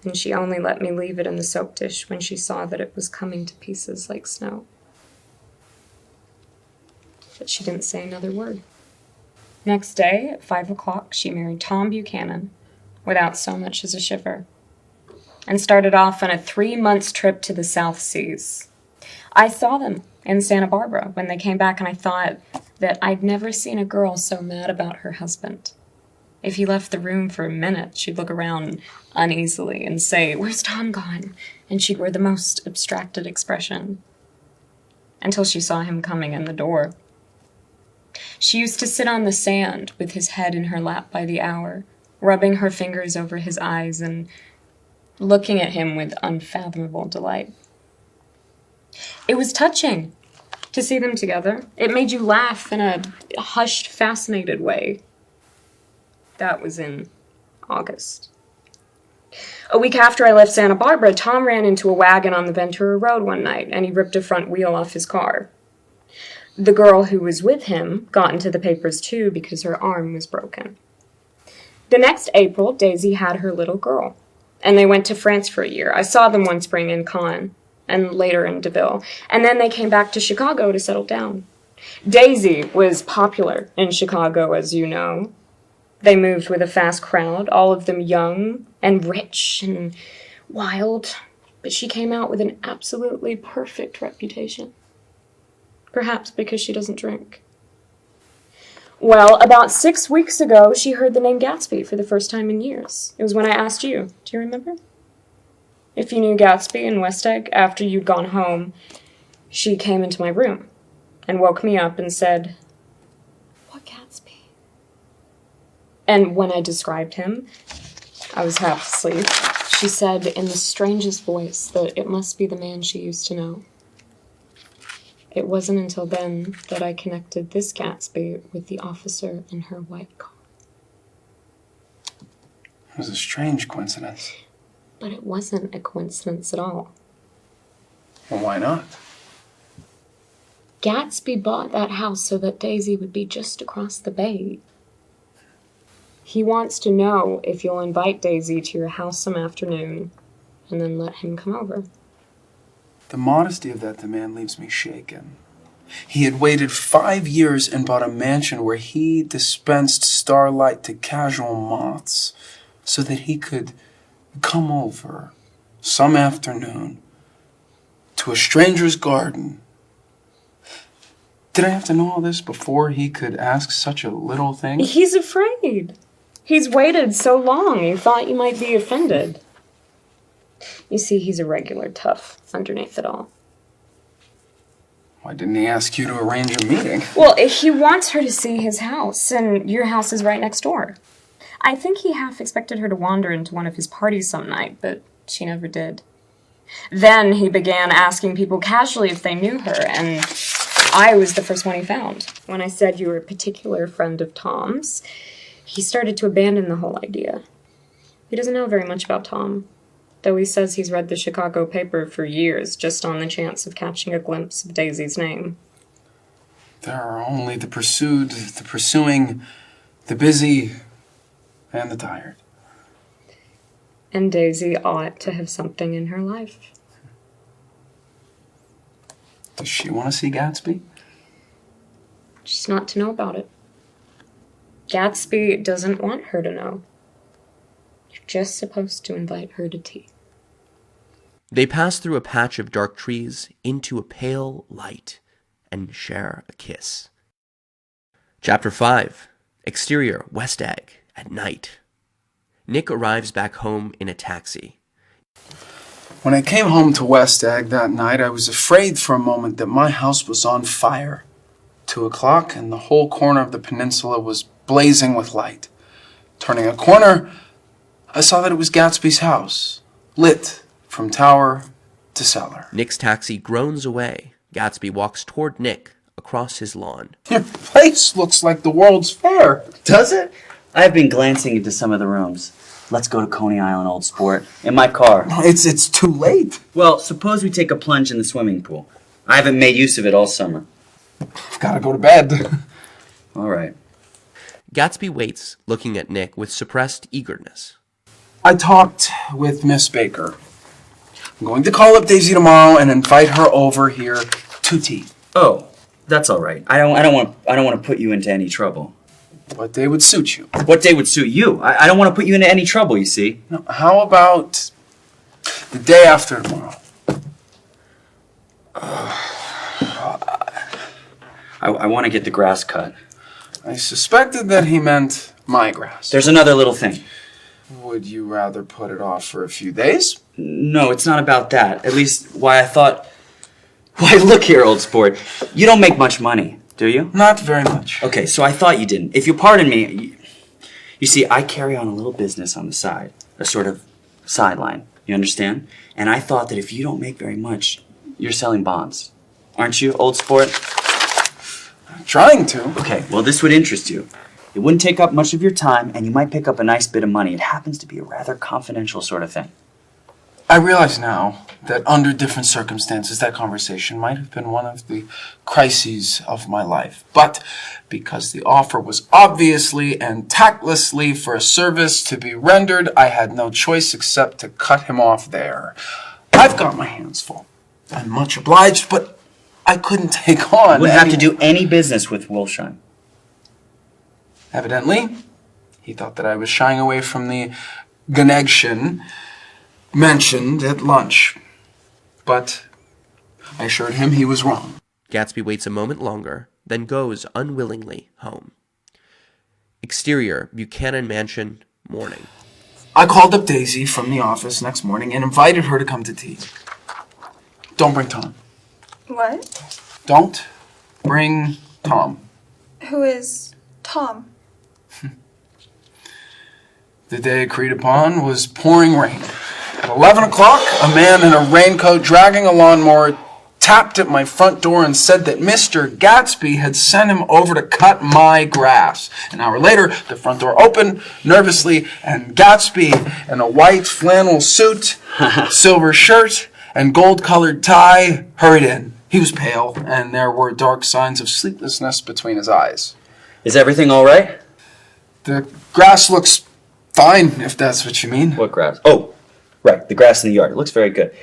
And she only let me leave it in the soap dish when she saw that it was coming to pieces like snow. But she didn't say another word. Next day, at 5 o'clock, she married Tom Buchanan, without so much as a shiver, and started off on a 3-month trip to the South Seas. I saw them in Santa Barbara when they came back, and I thought that I'd never seen a girl so mad about her husband. If he left the room for a minute, she'd look around uneasily and say, "Where's Tom gone?" And she'd wear the most abstracted expression, until she saw him coming in the door. She used to sit on the sand with his head in her lap by the hour, rubbing her fingers over his eyes and looking at him with unfathomable delight. It was touching to see them together. It made you laugh in a hushed, fascinated way. That was in August. A week after I left Santa Barbara, Tom ran into a wagon on the Ventura Road one night, and he ripped a front wheel off his car. The girl who was with him got into the papers too because her arm was broken. The next April, Daisy had her little girl, and they went to France for a year. I saw them one spring in Cannes, and later in DeVille, and then they came back to Chicago to settle down. Daisy was popular in Chicago, as you know. They moved with a fast crowd, all of them young and rich and wild, but she came out with an absolutely perfect reputation. Perhaps because she doesn't drink. Well, about 6 weeks ago, she heard the name Gatsby for the first time in years. It was when I asked you. Do you remember? If you knew Gatsby in West Egg after you'd gone home, she came into my room and woke me up and said, "What Gatsby?" And when I described him, I was half asleep. She said in the strangest voice that it must be the man she used to know. It wasn't until then that I connected this Gatsby with the officer in her white car. It was a strange coincidence. But it wasn't a coincidence at all. Well, why not? Gatsby bought that house so that Daisy would be just across the bay. He wants to know if you'll invite Daisy to your house some afternoon and then let him come over. The modesty of that demand leaves me shaken. He had waited 5 years and bought a mansion where he dispensed starlight to casual moths so that he could come over some afternoon to a stranger's garden. Did I have to know all this before he could ask such a little thing? He's afraid. He's waited so long, he thought you might be offended. You see, he's a regular tough underneath it all. Why didn't he ask you to arrange a meeting? Well, he wants her to see his house, and your house is right next door. I think he half expected her to wander into one of his parties some night, but she never did. Then he began asking people casually if they knew her, and I was the first one he found. When I said you were a particular friend of Tom's, he started to abandon the whole idea. He doesn't know very much about Tom, though he says he's read the Chicago paper for years just on the chance of catching a glimpse of Daisy's name. There are only the pursued, the pursuing, the busy, and the tired. And Daisy ought to have something in her life. Does she want to see Gatsby? Just not to know about it. Gatsby doesn't want her to know. You're just supposed to invite her to tea. They pass through a patch of dark trees into a pale light and share a kiss. Chapter 5. Exterior, West Egg, at night. Nick arrives back home in a taxi. When I came home to West Egg that night, I was afraid for a moment that my house was on fire. 2 o'clock, and the whole corner of the peninsula was blazing with light. Turning a corner, I saw that it was Gatsby's house, lit from tower to cellar. Nick's taxi groans away. Gatsby walks toward Nick across his lawn. Your place looks like the World's Fair. Does it? I've been glancing into some of the rooms. Let's go to Coney Island, old sport. In my car. It's too late. Well, suppose we take a plunge in the swimming pool. I haven't made use of it all summer. I've got to go to bed. All right. Gatsby waits, looking at Nick with suppressed eagerness. I talked with Miss Baker. I'm going to call up Daisy tomorrow and invite her over here to tea. Oh, that's all right. I don't want to put you into any trouble. What day would suit you? What day would suit you? I don't want to put you into any trouble, you see. No, how about the day after tomorrow? I want to get the grass cut. I suspected that he meant my grass. There's another little thing. Would you rather put it off for a few days? No, it's not about that. At least, why, look here, old sport. You don't make much money, do you? Not very much. Okay, so I thought you didn't. If you'll pardon me, you see, I carry on a little business on the side, a sort of sideline, you understand? And I thought that if you don't make very much, you're selling bonds. Aren't you, old sport? I'm trying to. Okay, well, this would interest you. It wouldn't take up much of your time, and you might pick up a nice bit of money. It happens to be a rather confidential sort of thing. I realize now that under different circumstances, that conversation might have been one of the crises of my life. But because the offer was obviously and tactlessly for a service to be rendered, I had no choice except to cut him off there. I've got my hands full. I'm much obliged, but I couldn't take on. You wouldn't have to do any business with Wilshire. Evidently, he thought that I was shying away from the connection mentioned at lunch. But I assured him he was wrong. Gatsby waits a moment longer, then goes unwillingly home. Exterior, Buchanan Mansion, morning. I called up Daisy from the office next morning and invited her to come to tea. Don't bring Tom. What? Don't bring Tom. Who is Tom? The day agreed upon was pouring rain. At 11 o'clock, a man in a raincoat dragging a lawnmower tapped at my front door and said that Mr. Gatsby had sent him over to cut my grass. An hour later, the front door opened nervously, and Gatsby in a white flannel suit, silver shirt, and gold-colored tie hurried in. He was pale, and there were dark signs of sleeplessness between his eyes. Is everything all right? The grass looks fine, if that's what you mean. What grass? Oh, right, the grass in the yard. It looks very good.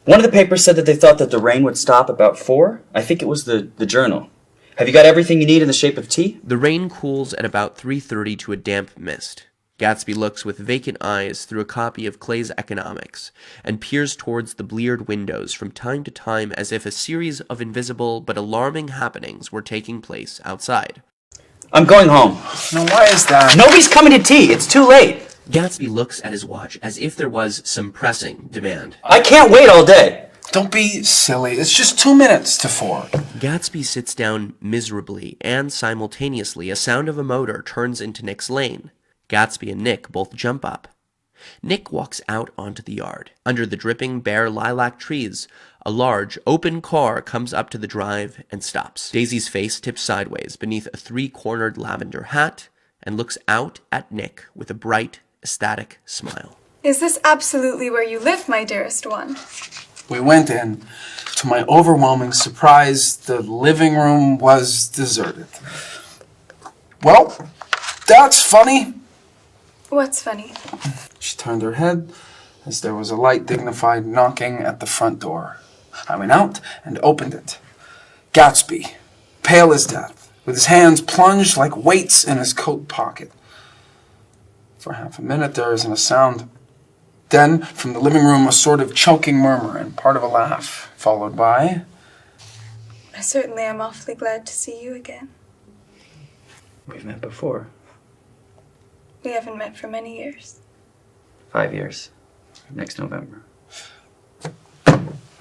One of the papers said that they thought that the rain would stop about 4. I think it was the Journal. Have you got everything you need in the shape of tea? The rain cools at about 3:30 to a damp mist. Gatsby looks with vacant eyes through a copy of Clay's Economics and peers towards the bleared windows from time to time as if a series of invisible but alarming happenings were taking place outside. I'm going home. Now, why is that? Nobody's coming to tea. It's too late. Gatsby looks at his watch as if there was some pressing demand. I can't wait all day. Don't be silly. It's just 2 minutes to 4. Gatsby sits down miserably, and simultaneously a sound of a motor turns into Nick's lane. Gatsby and Nick both jump up. Nick walks out onto the yard. Under the dripping bare lilac trees, a large, open car comes up to the drive and stops. Daisy's face tips sideways beneath a 3-cornered lavender hat and looks out at Nick with a bright, ecstatic smile. Is this absolutely where you live, my dearest one? We went in. To my overwhelming surprise, the living room was deserted. Well, that's funny. What's funny? She turned her head as there was a light, dignified knocking at the front door. I went out and opened it. Gatsby, pale as death, with his hands plunged like weights in his coat pocket. For half a minute there isn't a sound. Then, from the living room, a sort of choking murmur and part of a laugh, followed by... I certainly am awfully glad to see you again. We've met before. We haven't met for many years. 5 years. Next November.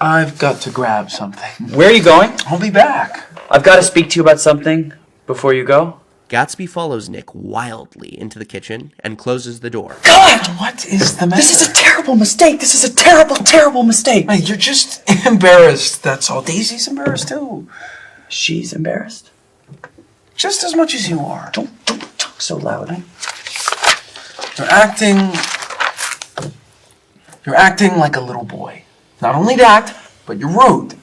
I've got to grab something. Where are you going? I'll be back. I've got to speak to you about something before you go. Gatsby follows Nick wildly into the kitchen and closes the door. God! What is the matter? This is a terrible mistake. This is a terrible, terrible mistake. Hey, you're just embarrassed, that's all. Daisy's embarrassed, too. She's embarrassed? Just as much as you are. Don't talk so loud. You're acting like a little boy. Not only that, but you're rude.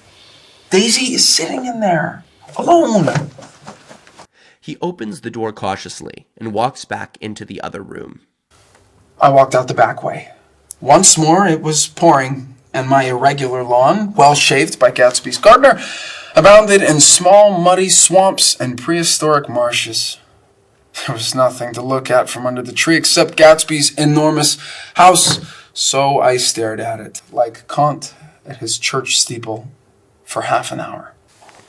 Daisy is sitting in there, alone. He opens the door cautiously and walks back into the other room. I walked out the back way. Once more, it was pouring, and my irregular lawn, well shaved by Gatsby's gardener, abounded in small, muddy swamps and prehistoric marshes. There was nothing to look at from under the tree except Gatsby's enormous house, so I stared at it, like Kant at his church steeple, for half an hour.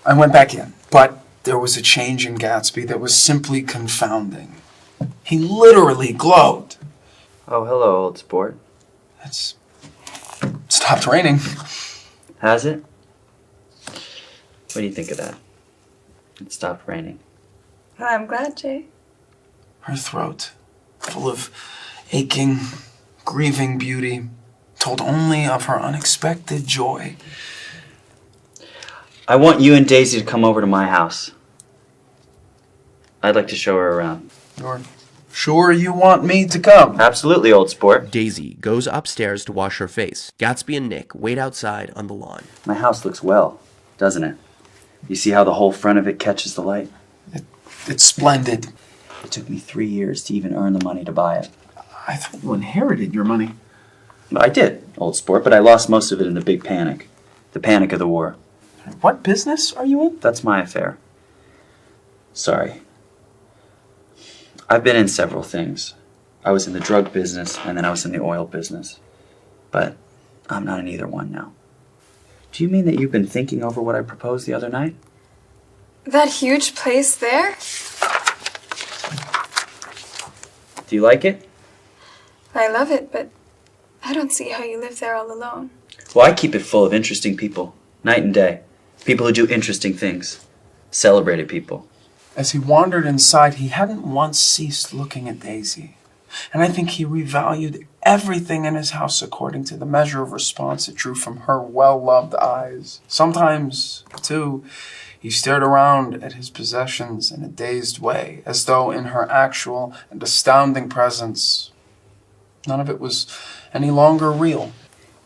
I went back in, but there was a change in Gatsby that was simply confounding. He literally glowed. Oh, hello, old sport. It's stopped raining. Has it? What do you think of that? It stopped raining. Well, I'm glad, Jay. Her throat, full of aching, grieving beauty, told only of her unexpected joy. I want you and Daisy to come over to my house. I'd like to show her around. You're sure you want me to come? Absolutely, old sport. Daisy goes upstairs to wash her face. Gatsby and Nick wait outside on the lawn. My house looks well, doesn't it? You see how the whole front of it catches the light? It's splendid. It took me 3 years to even earn the money to buy it. I thought you inherited your money. I did, old sport, but I lost most of it in the big panic. The panic of the war. What business are you in? That's my affair. Sorry. I've been in several things. I was in the drug business, and then I was in the oil business. But I'm not in either one now. Do you mean that you've been thinking over what I proposed the other night? That huge place there? Do you like it? I love it, but I don't see how you live there all alone. Well, I keep it full of interesting people, night and day. People who do interesting things. Celebrated people. As he wandered inside, he hadn't once ceased looking at Daisy. And I think he revalued everything in his house according to the measure of response it drew from her well-loved eyes. Sometimes, too, he stared around at his possessions in a dazed way, as though in her actual and astounding presence, none of it was any longer real.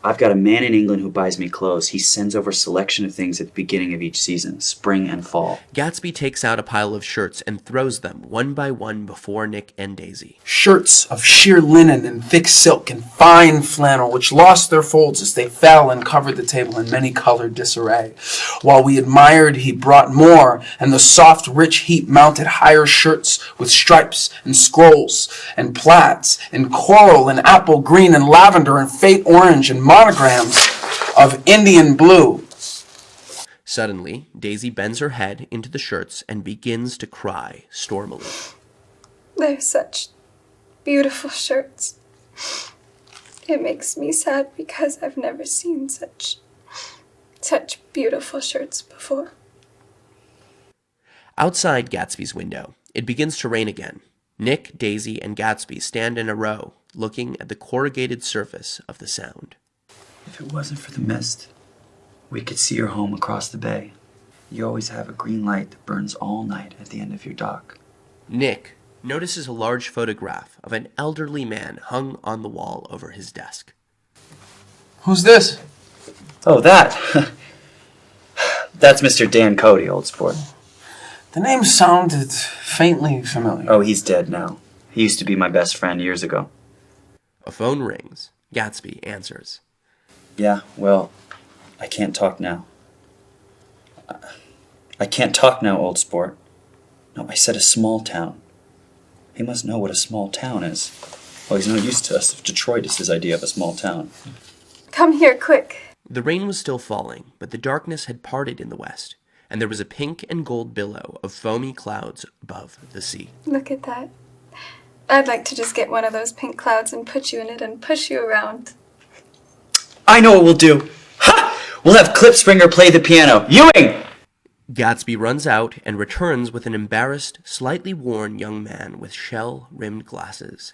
I've got a man in England who buys me clothes. He sends over a selection of things at the beginning of each season, spring and fall. Gatsby takes out a pile of shirts and throws them one by one before Nick and Daisy. Shirts of sheer linen and thick silk and fine flannel, which lost their folds as they fell and covered the table in many-colored disarray. While we admired, he brought more, and the soft, rich heap mounted higher shirts with stripes and scrolls and plaids and coral and apple green and lavender and faint orange and monograms of Indian blue. Suddenly, Daisy bends her head into the shirts and begins to cry stormily. They're such beautiful shirts. It makes me sad because I've never seen such beautiful shirts before. Outside Gatsby's window, it begins to rain again. Nick, Daisy, and Gatsby stand in a row, looking at the corrugated surface of the Sound. If it wasn't for the mist, we could see your home across the bay. You always have a green light that burns all night at the end of your dock. Nick notices a large photograph of an elderly man hung on the wall over his desk. Who's this? Oh, that. That's Mr. Dan Cody, old sport. The name sounded faintly familiar. Oh, he's dead now. He used to be my best friend years ago. A phone rings. Gatsby answers. Yeah, well, I can't talk now. I can't talk now, old sport. No, I said a small town. He must know what a small town is. Well, he's no use to us if Detroit is his idea of a small town. Come here, quick. The rain was still falling, but the darkness had parted in the west, and there was a pink and gold billow of foamy clouds above the sea. Look at that. I'd like to just get one of those pink clouds and put you in it and push you around. I know what we'll do. Ha! We'll have Clip Springer play the piano. Ewing! Gatsby runs out and returns with an embarrassed, slightly worn young man with shell-rimmed glasses.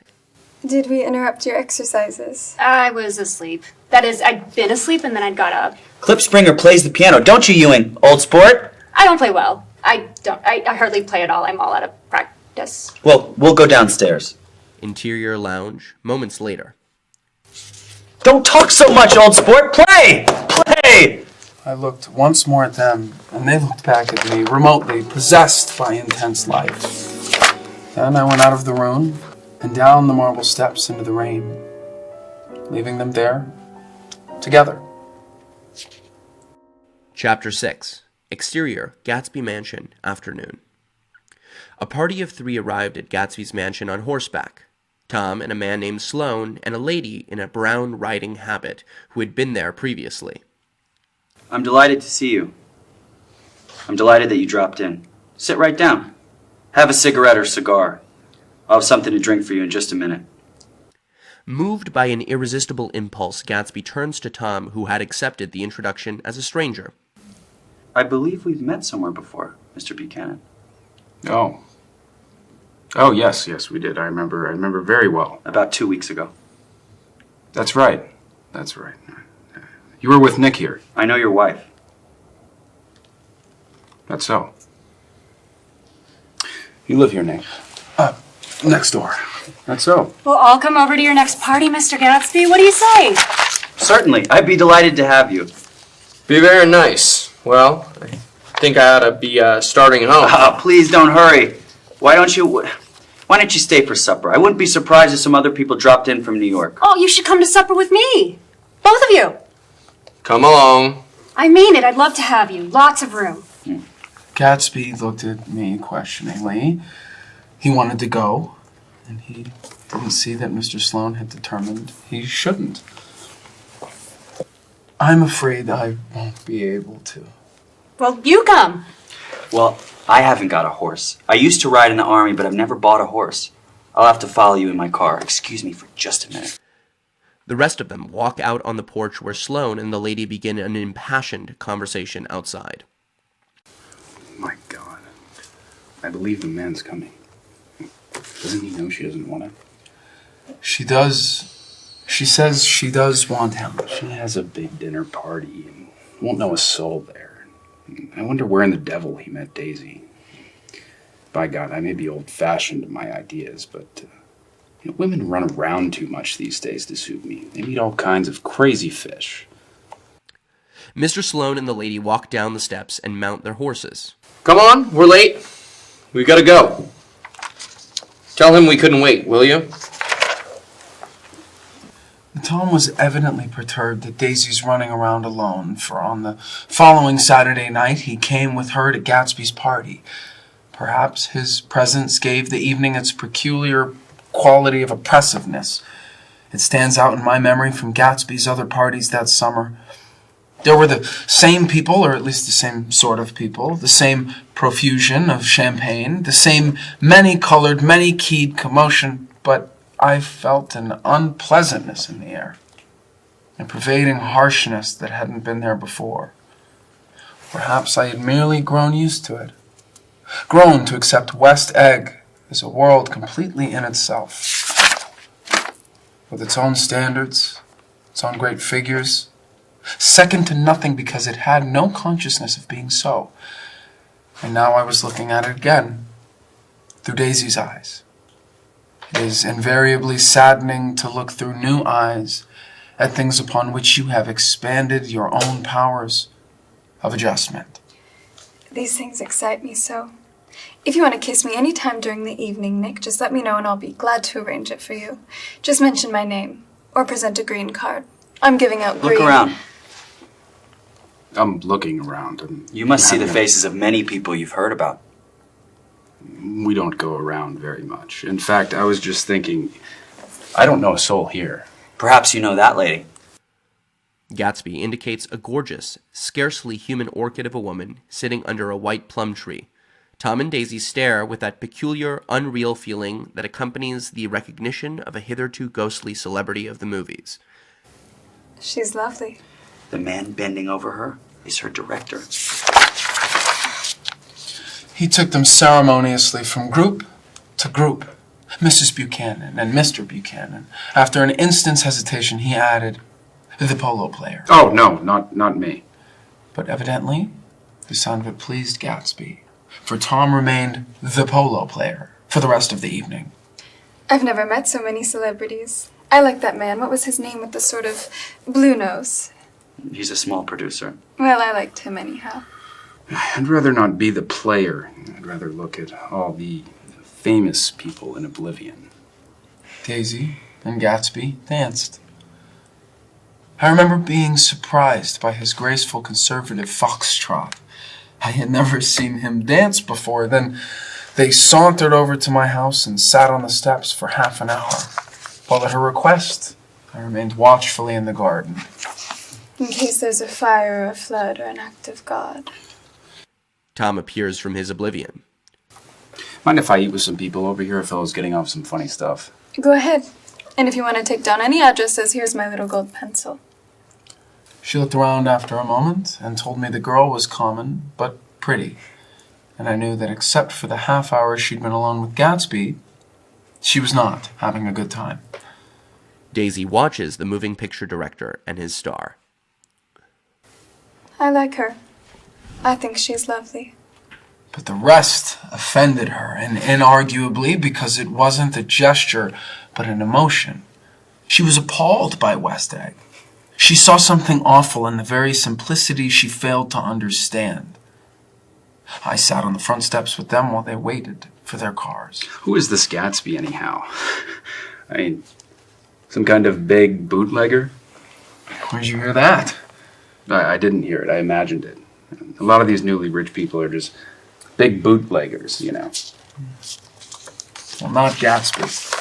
Did we interrupt your exercises? I was asleep. That is, I'd been asleep and then I got up. Clip Springer plays the piano, don't you, Ewing, old sport? I don't play well. I hardly play at all. I'm all out of practice. Well, we'll go downstairs. Interior lounge, moments later. Don't talk so much, old sport. Play! Play! I looked once more at them, and they looked back at me, remotely, possessed by intense life. Then I went out of the room, and down the marble steps into the rain, leaving them there, together. Chapter 6. Exterior, Gatsby Mansion, afternoon. A party of 3 arrived at Gatsby's mansion on horseback. Tom and a man named Sloane and a lady in a brown riding habit who had been there previously. I'm delighted to see you. I'm delighted that you dropped in. Sit right down. Have a cigarette or cigar. I'll have something to drink for you in just a minute. Moved by an irresistible impulse, Gatsby turns to Tom, who had accepted the introduction as a stranger. I believe we've met somewhere before, Mr. Buchanan. Oh, yes, we did. I remember very well. About 2 weeks ago. That's right. You were with Nick here. I know your wife. That's so. You live here, Nick. Next door. That's so. We'll all come over to your next party, Mr. Gatsby. What do you say? Certainly. I'd be delighted to have you. Be very nice. Well, I think I ought to be starting home. Please don't hurry. Why don't you stay for supper? I wouldn't be surprised if some other people dropped in from New York. Oh, you should come to supper with me. Both of you. Come along. I mean it. I'd love to have you. Lots of room. Gatsby looked at me questioningly. He wanted to go, and he didn't see that Mr. Sloane had determined he shouldn't. I'm afraid I won't be able to. Well, you come. Well, I haven't got a horse. I used to ride in the army, but I've never bought a horse. I'll have to follow you in my car. Excuse me for just a minute. The rest of them walk out on the porch where Sloane and the lady begin an impassioned conversation outside. My God. I believe the man's coming. Doesn't he know she doesn't want him? She does. She says she does want him. She has a big dinner party and won't know a soul there. I wonder where in the devil he met Daisy. By God, I may be old-fashioned in my ideas, but women run around too much these days to suit me. They meet all kinds of crazy fish. Mr. Sloane and the lady walk down the steps and mount their horses. Come on, we're late. We gotta go. Tell him we couldn't wait, will you? Tom was evidently perturbed that Daisy's running around alone, for on the following Saturday night he came with her to Gatsby's party. Perhaps his presence gave the evening its peculiar quality of oppressiveness. It stands out in my memory from Gatsby's other parties that summer. There were the same people, or at least the same sort of people, the same profusion of champagne, the same many-colored, many-keyed commotion, but I felt an unpleasantness in the air, a pervading harshness that hadn't been there before. Perhaps I had merely grown used to it, grown to accept West Egg as a world completely in itself, with its own standards, its own great figures, second to nothing because it had no consciousness of being so. And now I was looking at it again, through Daisy's eyes. It is invariably saddening to look through new eyes at things upon which you have expanded your own powers of adjustment. These things excite me so. If you want to kiss me any time during the evening, Nick, just let me know and I'll be glad to arrange it for you. Just mention my name, or present a green card. I'm giving out green. Look around. I'm looking around. You must see the faces of many people you've heard about. We don't go around very much. In fact, I was just thinking, I don't know a soul here. Perhaps you know that lady. Gatsby indicates a gorgeous, scarcely human orchid of a woman sitting under a white plum tree. Tom and Daisy stare with that peculiar, unreal feeling that accompanies the recognition of a hitherto ghostly celebrity of the movies. She's lovely. The man bending over her is her director. He took them ceremoniously from group to group. Mrs. Buchanan and Mr. Buchanan. After an instant's hesitation, he added, the polo player. Oh, no, not me. But evidently, the sound of it pleased Gatsby, for Tom remained the polo player for the rest of the evening. I've never met so many celebrities. I like that man. What was his name with the sort of blue nose? He's a small producer. Well, I liked him anyhow. I'd rather not be the player. I'd rather look at all the famous people in oblivion. Daisy and Gatsby danced. I remember being surprised by his graceful conservative foxtrot. I had never seen him dance before. Then they sauntered over to my house and sat on the steps for half an hour, while at her request, I remained watchfully in the garden. In case there's a fire or a flood or an act of God. Tom appears from his oblivion. Mind if I eat with some people over here? A fellow's getting off some funny stuff. Go ahead. And if you want to take down any addresses, here's my little gold pencil. She looked around after a moment and told me the girl was common, but pretty. And I knew that except for the half hour she'd been alone with Gatsby, she was not having a good time. Daisy watches the moving picture director and his star. I like her. I think she's lovely. But the rest offended her, and inarguably because it wasn't a gesture, but an emotion. She was appalled by West Egg. She saw something awful in the very simplicity she failed to understand. I sat on the front steps with them while they waited for their cars. Who is this Gatsby, anyhow? I mean, some kind of big bootlegger? Where'd you hear that? I didn't hear it. I imagined it. A lot of these newly rich people are just big bootleggers, you know. Well, not Gatsby.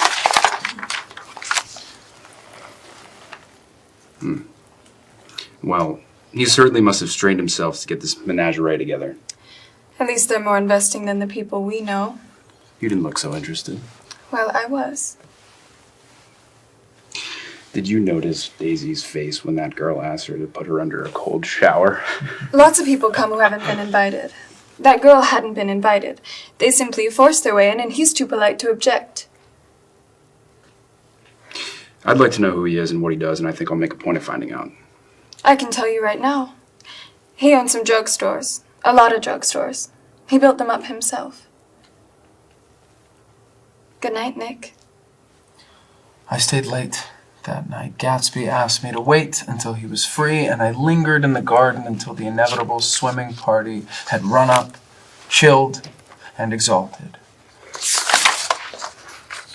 Well, he certainly must have strained himself to get this menagerie together. At least they're more investing than the people we know. You didn't look so interested. Well, I was. Did you notice Daisy's face when that girl asked her to put her under a cold shower? Lots of people come who haven't been invited. That girl hadn't been invited. They simply forced their way in, and he's too polite to object. I'd like to know who he is and what he does, and I think I'll make a point of finding out. I can tell you right now. He owns some drugstores. A lot of drugstores. He built them up himself. Good night, Nick. I stayed late that night. Gatsby asked me to wait until he was free, and I lingered in the garden until the inevitable swimming party had run up, chilled, and exalted.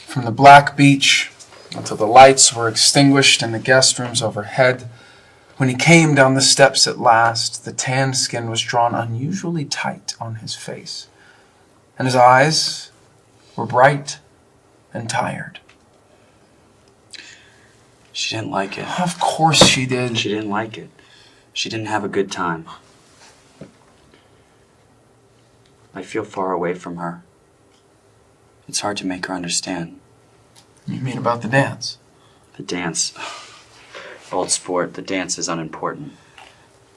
From the black beach until the lights were extinguished in the guest rooms overhead, when he came down the steps at last, the tan skin was drawn unusually tight on his face, and his eyes were bright and tired. She didn't like it. Of course she did. She didn't like it. She didn't have a good time. I feel far away from her. It's hard to make her understand. You mean about the dance? The dance. Old sport, the dance is unimportant.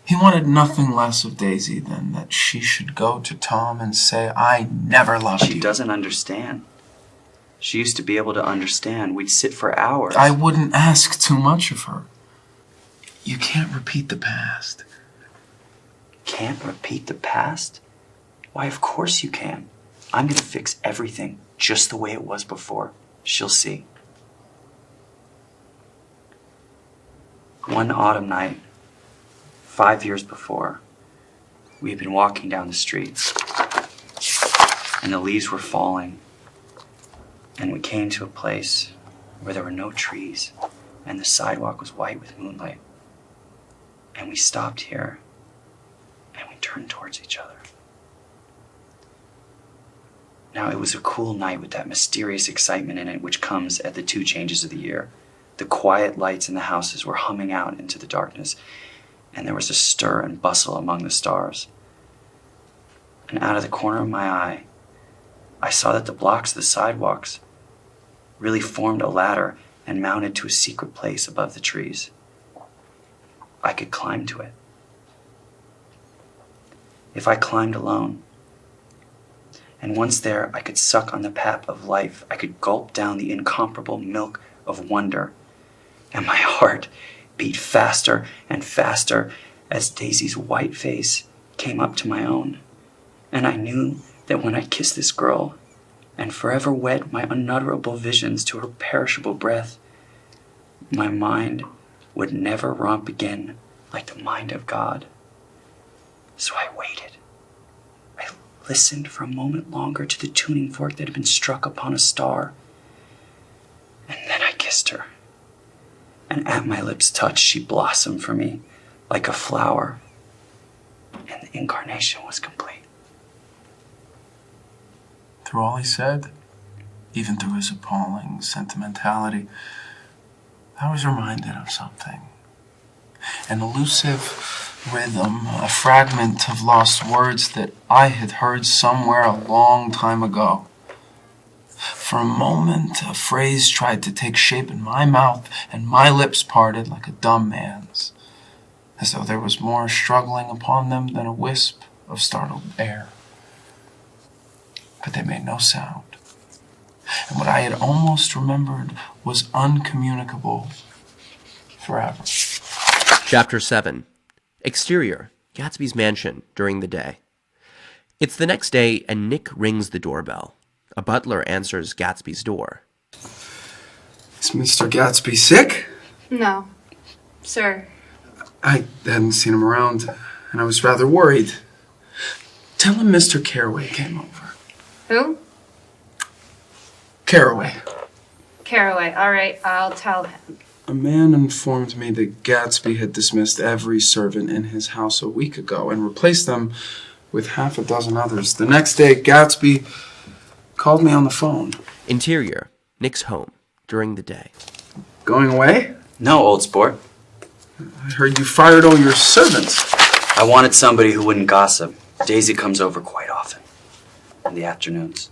He wanted nothing less of Daisy than that she should go to Tom and say, I never loved you. She doesn't understand. She used to be able to understand. We'd sit for hours. I wouldn't ask too much of her. You can't repeat the past. Can't repeat the past? Why, of course you can. I'm going to fix everything just the way it was before. She'll see. One autumn night, 5 years before, we had been walking down the streets, and the leaves were falling, and we came to a place where there were no trees, and the sidewalk was white with moonlight. And we stopped here, and we turned towards each other. Now, it was a cool night with that mysterious excitement in it which comes at the 2 changes of the year. The quiet lights in the houses were humming out into the darkness, and there was a stir and bustle among the stars. And out of the corner of my eye, I saw that the blocks of the sidewalks really formed a ladder and mounted to a secret place above the trees. I could climb to it. If I climbed alone, and once there, I could suck on the pap of life. I could gulp down the incomparable milk of wonder. And my heart beat faster and faster as Daisy's white face came up to my own. And I knew that when I kissed this girl and forever wed my unutterable visions to her perishable breath, my mind would never romp again like the mind of God. So I waited. I listened for a moment longer to the tuning fork that had been struck upon a star. And then I kissed her. And at my lips' touch, she blossomed for me like a flower. And the incarnation was complete. Through all he said, even through his appalling sentimentality, I was reminded of something. An elusive rhythm, a fragment of lost words that I had heard somewhere a long time ago. For a moment, a phrase tried to take shape in my mouth, and my lips parted like a dumb man's, as though there was more struggling upon them than a wisp of startled air. But they made no sound, and what I had almost remembered was uncommunicable forever. Chapter 7. Exterior, Gatsby's mansion during the day. It's the next day, and Nick rings the doorbell. A butler answers Gatsby's door. Is Mr. Gatsby sick? No. Sir. I hadn't seen him around, and I was rather worried. Tell him Mr. Carraway came over. Who? Carraway. Carraway. All right, I'll tell him. A man informed me that Gatsby had dismissed every servant in his house a week ago and replaced them with half a dozen others. The next day, Gatsby called me on the phone. Interior, Nick's home, during the day. Going away? No, old sport. I heard you fired all your servants. I wanted somebody who wouldn't gossip. Daisy comes over quite often. In the afternoons.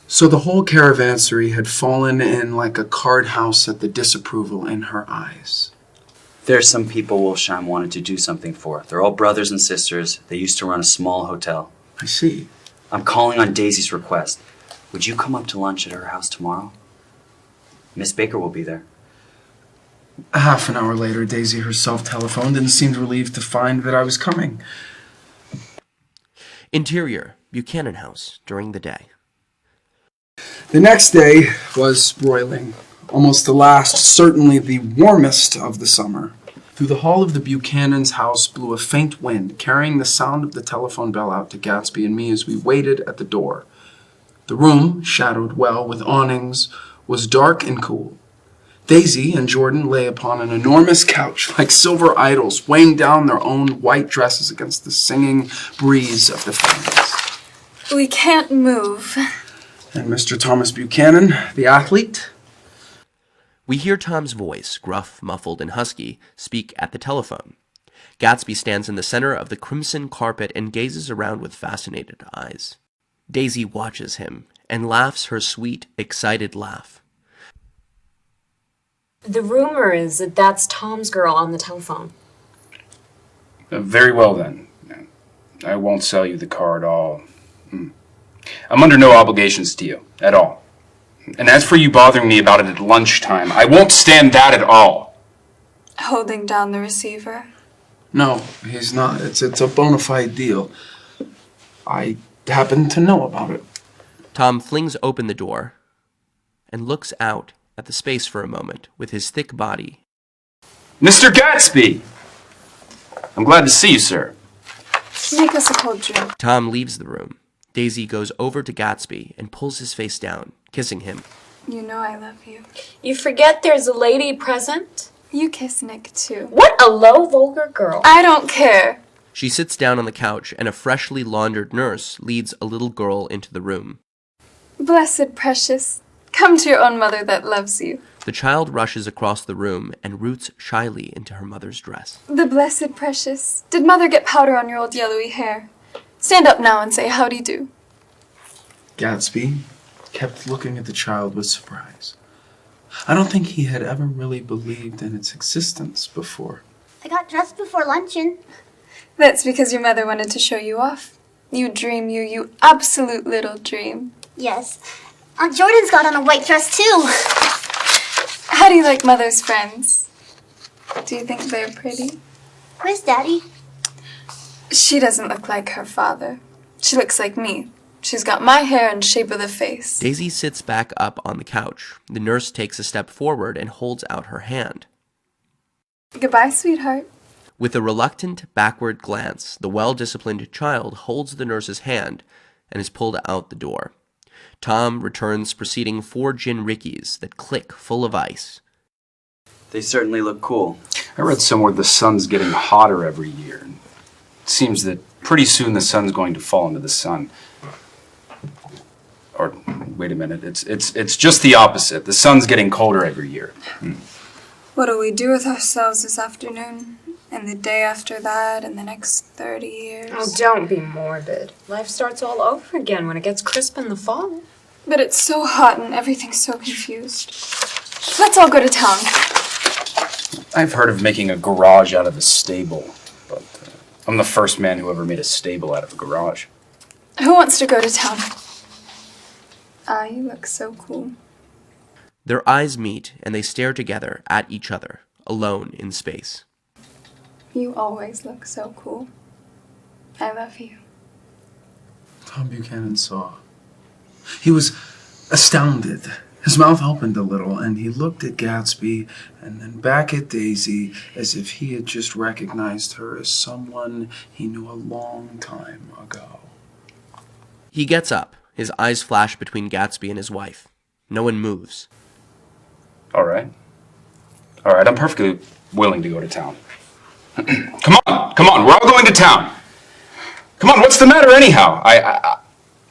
So the whole caravansary had fallen in like a card house at the disapproval in her eyes. There's some people Wolfsheim wanted to do something for. They're all brothers and sisters. They used to run a small hotel. I see. I'm calling on Daisy's request. Would you come up to lunch at her house tomorrow? Miss Baker will be there. A half an hour later, Daisy herself telephoned and seemed relieved to find that I was coming. Interior, Buchanan house, during the day. The next day was broiling, almost the last, certainly the warmest of the summer. Through the hall of the Buchanan's house blew a faint wind, carrying the sound of the telephone bell out to Gatsby and me as we waited at the door. The room, shadowed well with awnings, was dark and cool. Daisy and Jordan lay upon an enormous couch like silver idols, weighing down their own white dresses against the singing breeze of the fans. We can't move. And Mr. Thomas Buchanan, the athlete? We hear Tom's voice, gruff, muffled, and husky, speak at the telephone. Gatsby stands in the center of the crimson carpet and gazes around with fascinated eyes. Daisy watches him and laughs her sweet, excited laugh. The rumor is that that's Tom's girl on the telephone. Very well then. I won't sell you the car at all. I'm under no obligations to you, at all. And as for you bothering me about it at lunchtime, I won't stand that at all. Holding down the receiver. No, he's not. It's a bona fide deal. I happen to know about it. Tom flings open the door and looks out at the space for a moment with his thick body. Mr. Gatsby! I'm glad to see you, sir. Make us a cold drink. Tom leaves the room. Daisy goes over to Gatsby and pulls his face down, kissing him. You know I love you. You forget there's a lady present? You kiss Nick too. What a low, vulgar girl. I don't care. She sits down on the couch, and a freshly laundered nurse leads a little girl into the room. Blessed precious. Come to your own mother that loves you. The child rushes across the room and roots shyly into her mother's dress. The blessed precious. Did mother get powder on your old yellowy hair? Stand up now and say howdy do. Gatsby kept looking at the child with surprise. I don't think he had ever really believed in its existence before. I got dressed before luncheon. That's because your mother wanted to show you off. You dream, you absolute little dream. Yes. Aunt Jordan's got on a white dress too. How do you like mother's friends? Do you think they're pretty? Where's Daddy? She doesn't look like her father. She looks like me. She's got my hair and shape of the face. Daisy sits back up on the couch. The nurse takes a step forward and holds out her hand. Goodbye, sweetheart. With a reluctant, backward glance, the well-disciplined child holds the nurse's hand and is pulled out the door. Tom returns preceding 4 gin rickeys that click full of ice. They certainly look cool. I read somewhere the sun's getting hotter every year. It seems that pretty soon the sun's going to fall into the sun. Or, wait a minute, it's just the opposite. The sun's getting colder every year. What'll we do with ourselves this afternoon? And the day after that, and the next 30 years? Oh, don't be morbid. Life starts all over again when it gets crisp in the fall. But it's so hot and everything's so confused. Let's all go to town. I've heard of making a garage out of a stable, but I'm the first man who ever made a stable out of a garage. Who wants to go to town? Ah, you look so cool. Their eyes meet, and they stare together at each other, alone in space. You always look so cool. I love you. Tom Buchanan saw. He was astounded. His mouth opened a little, and he looked at Gatsby and then back at Daisy as if he had just recognized her as someone he knew a long time ago. He gets up. His eyes flash between Gatsby and his wife. No one moves. All right, I'm perfectly willing to go to town. Come on, we're all going to town. Come on, what's the matter anyhow?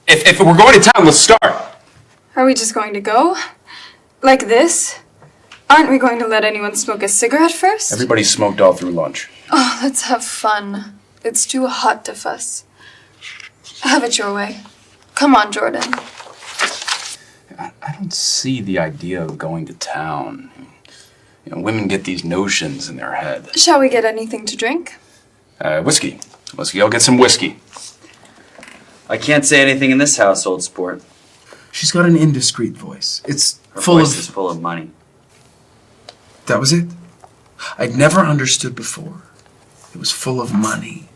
If we're going to town, let's start. Are we just going to go? Like this? Aren't we going to let anyone smoke a cigarette first? Everybody smoked all through lunch. Oh, let's have fun. It's too hot to fuss. Have it your way. Come on, Jordan. I don't see the idea of going to town. Women get these notions in their head. Shall we get anything to drink? Whiskey. I'll get some whiskey. I can't say anything in this household, sport. She's got an indiscreet voice. It's Her full voice of... is full of money. That was it. I'd never understood before. It was full of money.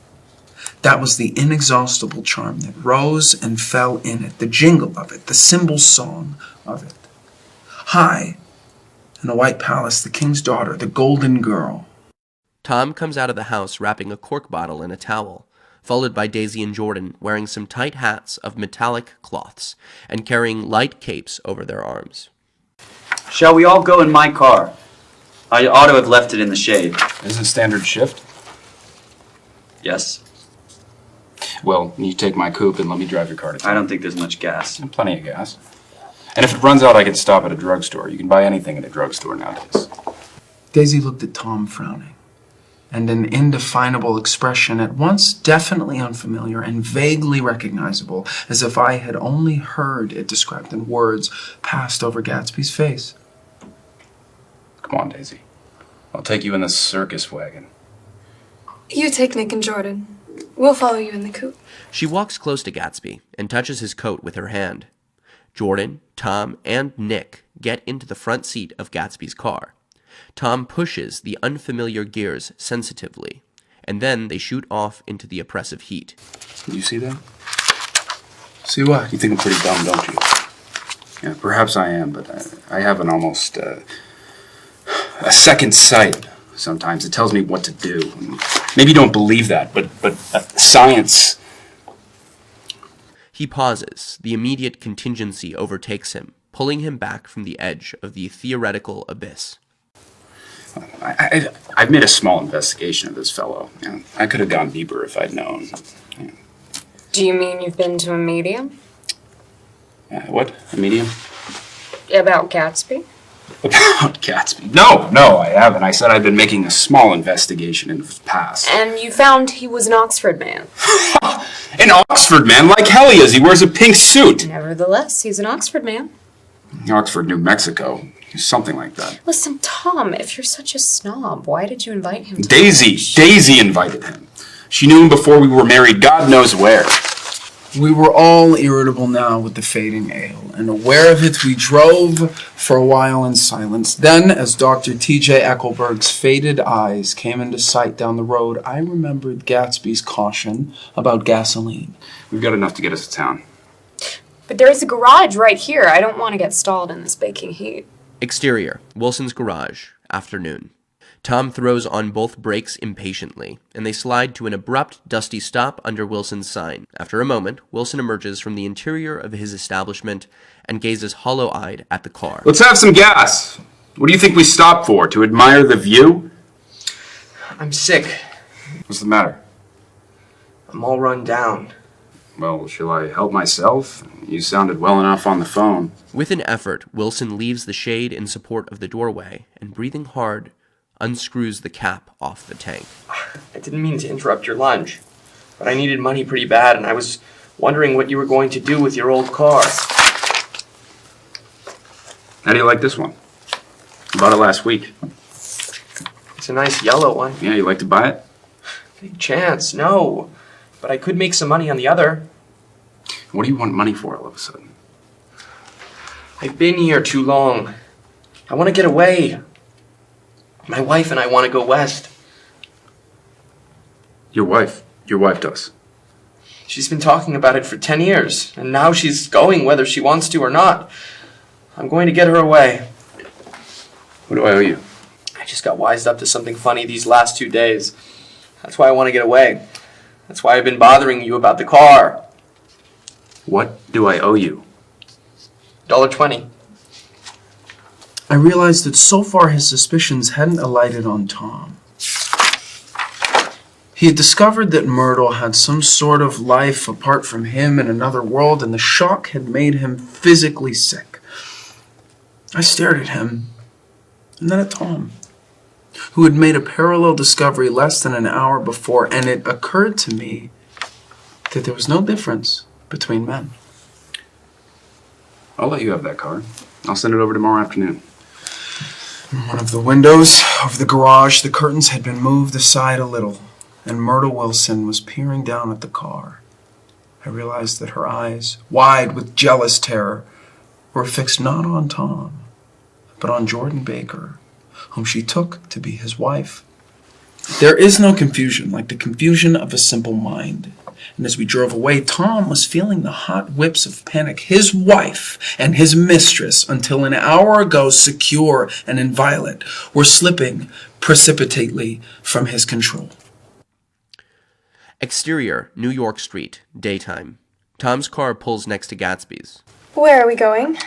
That was the inexhaustible charm that rose and fell in it, the jingle of it, the cymbal song of it. High, in a white palace, the king's daughter, the golden girl. Tom comes out of the house wrapping a cork bottle in a towel, followed by Daisy and Jordan wearing some tight hats of metallic cloths and carrying light capes over their arms. Shall we all go in my car? I ought to have left it in the shade. Is it standard shift? Yes. Well, you take my coupe and let me drive your car to town. I don't think there's much gas. Plenty of gas. And if it runs out, I can stop at a drugstore. You can buy anything at a drugstore nowadays. Daisy looked at Tom frowning, and an indefinable expression at once definitely unfamiliar and vaguely recognizable, as if I had only heard it described in words, passed over Gatsby's face. Come on, Daisy. I'll take you in the circus wagon. You take Nick and Jordan. We'll follow you in the coupe. She walks close to Gatsby and touches his coat with her hand. Jordan, Tom, and Nick get into the front seat of Gatsby's car. Tom pushes the unfamiliar gears sensitively, and then they shoot off into the oppressive heat. You see that? See what? You think I'm pretty dumb, don't you? Yeah, perhaps I am, but I have an almost a second sight. Sometimes it tells me what to do. Maybe you don't believe that, but science. He pauses. The immediate contingency overtakes him, pulling him back from the edge of the theoretical abyss. I've made a small investigation of this fellow. I could have gone deeper if I'd known. Do you mean you've been to a medium? What? A medium? About Gatsby? About Gatsby? No, I haven't. I said I've been making a small investigation in his past. And you found he was an Oxford man. An Oxford man? Like hell he is. He wears a pink suit. Nevertheless, he's an Oxford man. Oxford, New Mexico. Something like that. Listen, Tom, if you're such a snob, why did you invite him to Daisy invited him. She knew him before we were married, God knows where. We were all irritable now with the fading ale, and aware of it, we drove for a while in silence. Then, as Dr. T.J. Eckelberg's faded eyes came into sight down the road, I remembered Gatsby's caution about gasoline. We've got enough to get us to town. But there's a garage right here. I don't want to get stalled in this baking heat. Exterior, Wilson's garage, afternoon. Tom throws on both brakes impatiently, and they slide to an abrupt, dusty stop under Wilson's sign. After a moment, Wilson emerges from the interior of his establishment and gazes hollow-eyed at the car. Let's have some gas. What do you think we stopped for? To admire the view? I'm sick. What's the matter? I'm all run down. Well, shall I help myself? You sounded well enough on the phone. With an effort, Wilson leaves the shade in support of the doorway and, breathing hard, unscrews the cap off the tank. I didn't mean to interrupt your lunch, but I needed money pretty bad, and I was wondering what you were going to do with your old car. How do you like this one? I bought it last week. It's a nice yellow one. Yeah, you like to buy it? Big chance, no. But I could make some money on the other. What do you want money for all of a sudden? I've been here too long. I want to get away. My wife and I want to go west. Your wife does. She's been talking about it for 10 years, and now she's going whether she wants to or not. I'm going to get her away. What do I owe you? I just got wised up to something funny these last 2 days. That's why I want to get away. That's why I've been bothering you about the car. What do I owe you? $1.20. I realized that so far his suspicions hadn't alighted on Tom. He had discovered that Myrtle had some sort of life apart from him in another world, and the shock had made him physically sick. I stared at him, and then at Tom, who had made a parallel discovery less than an hour before, and it occurred to me that there was no difference between men. I'll let you have that car. I'll send it over tomorrow afternoon. In one of the windows of the garage, the curtains had been moved aside a little, and Myrtle Wilson was peering down at the car. I realized that her eyes, wide with jealous terror, were fixed not on Tom, but on Jordan Baker, whom she took to be his wife. There is no confusion like the confusion of a simple mind. And as we drove away, Tom was feeling the hot whips of panic. His wife and his mistress, until an hour ago secure and inviolate, were slipping precipitately from his control. Exterior, New York Street, daytime. Tom's car pulls next to Gatsby's. Where are we going?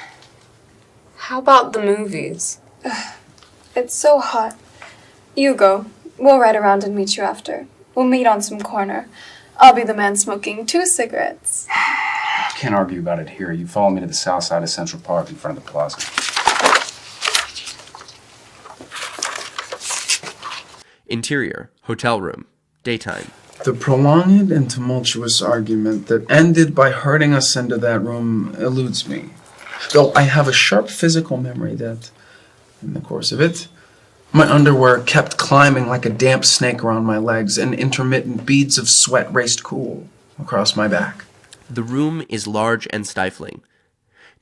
How about the movies? It's so hot. You go. We'll ride around and meet you after. We'll meet on some corner. I'll be the man smoking 2 cigarettes. I can't argue about it here. You follow me to the south side of Central Park in front of the plaza. Interior, hotel room, daytime. The prolonged and tumultuous argument that ended by herding us into that room eludes me, though I have a sharp physical memory that, in the course of it, my underwear kept climbing like a damp snake around my legs, and intermittent beads of sweat raced cool across my back. The room is large and stifling.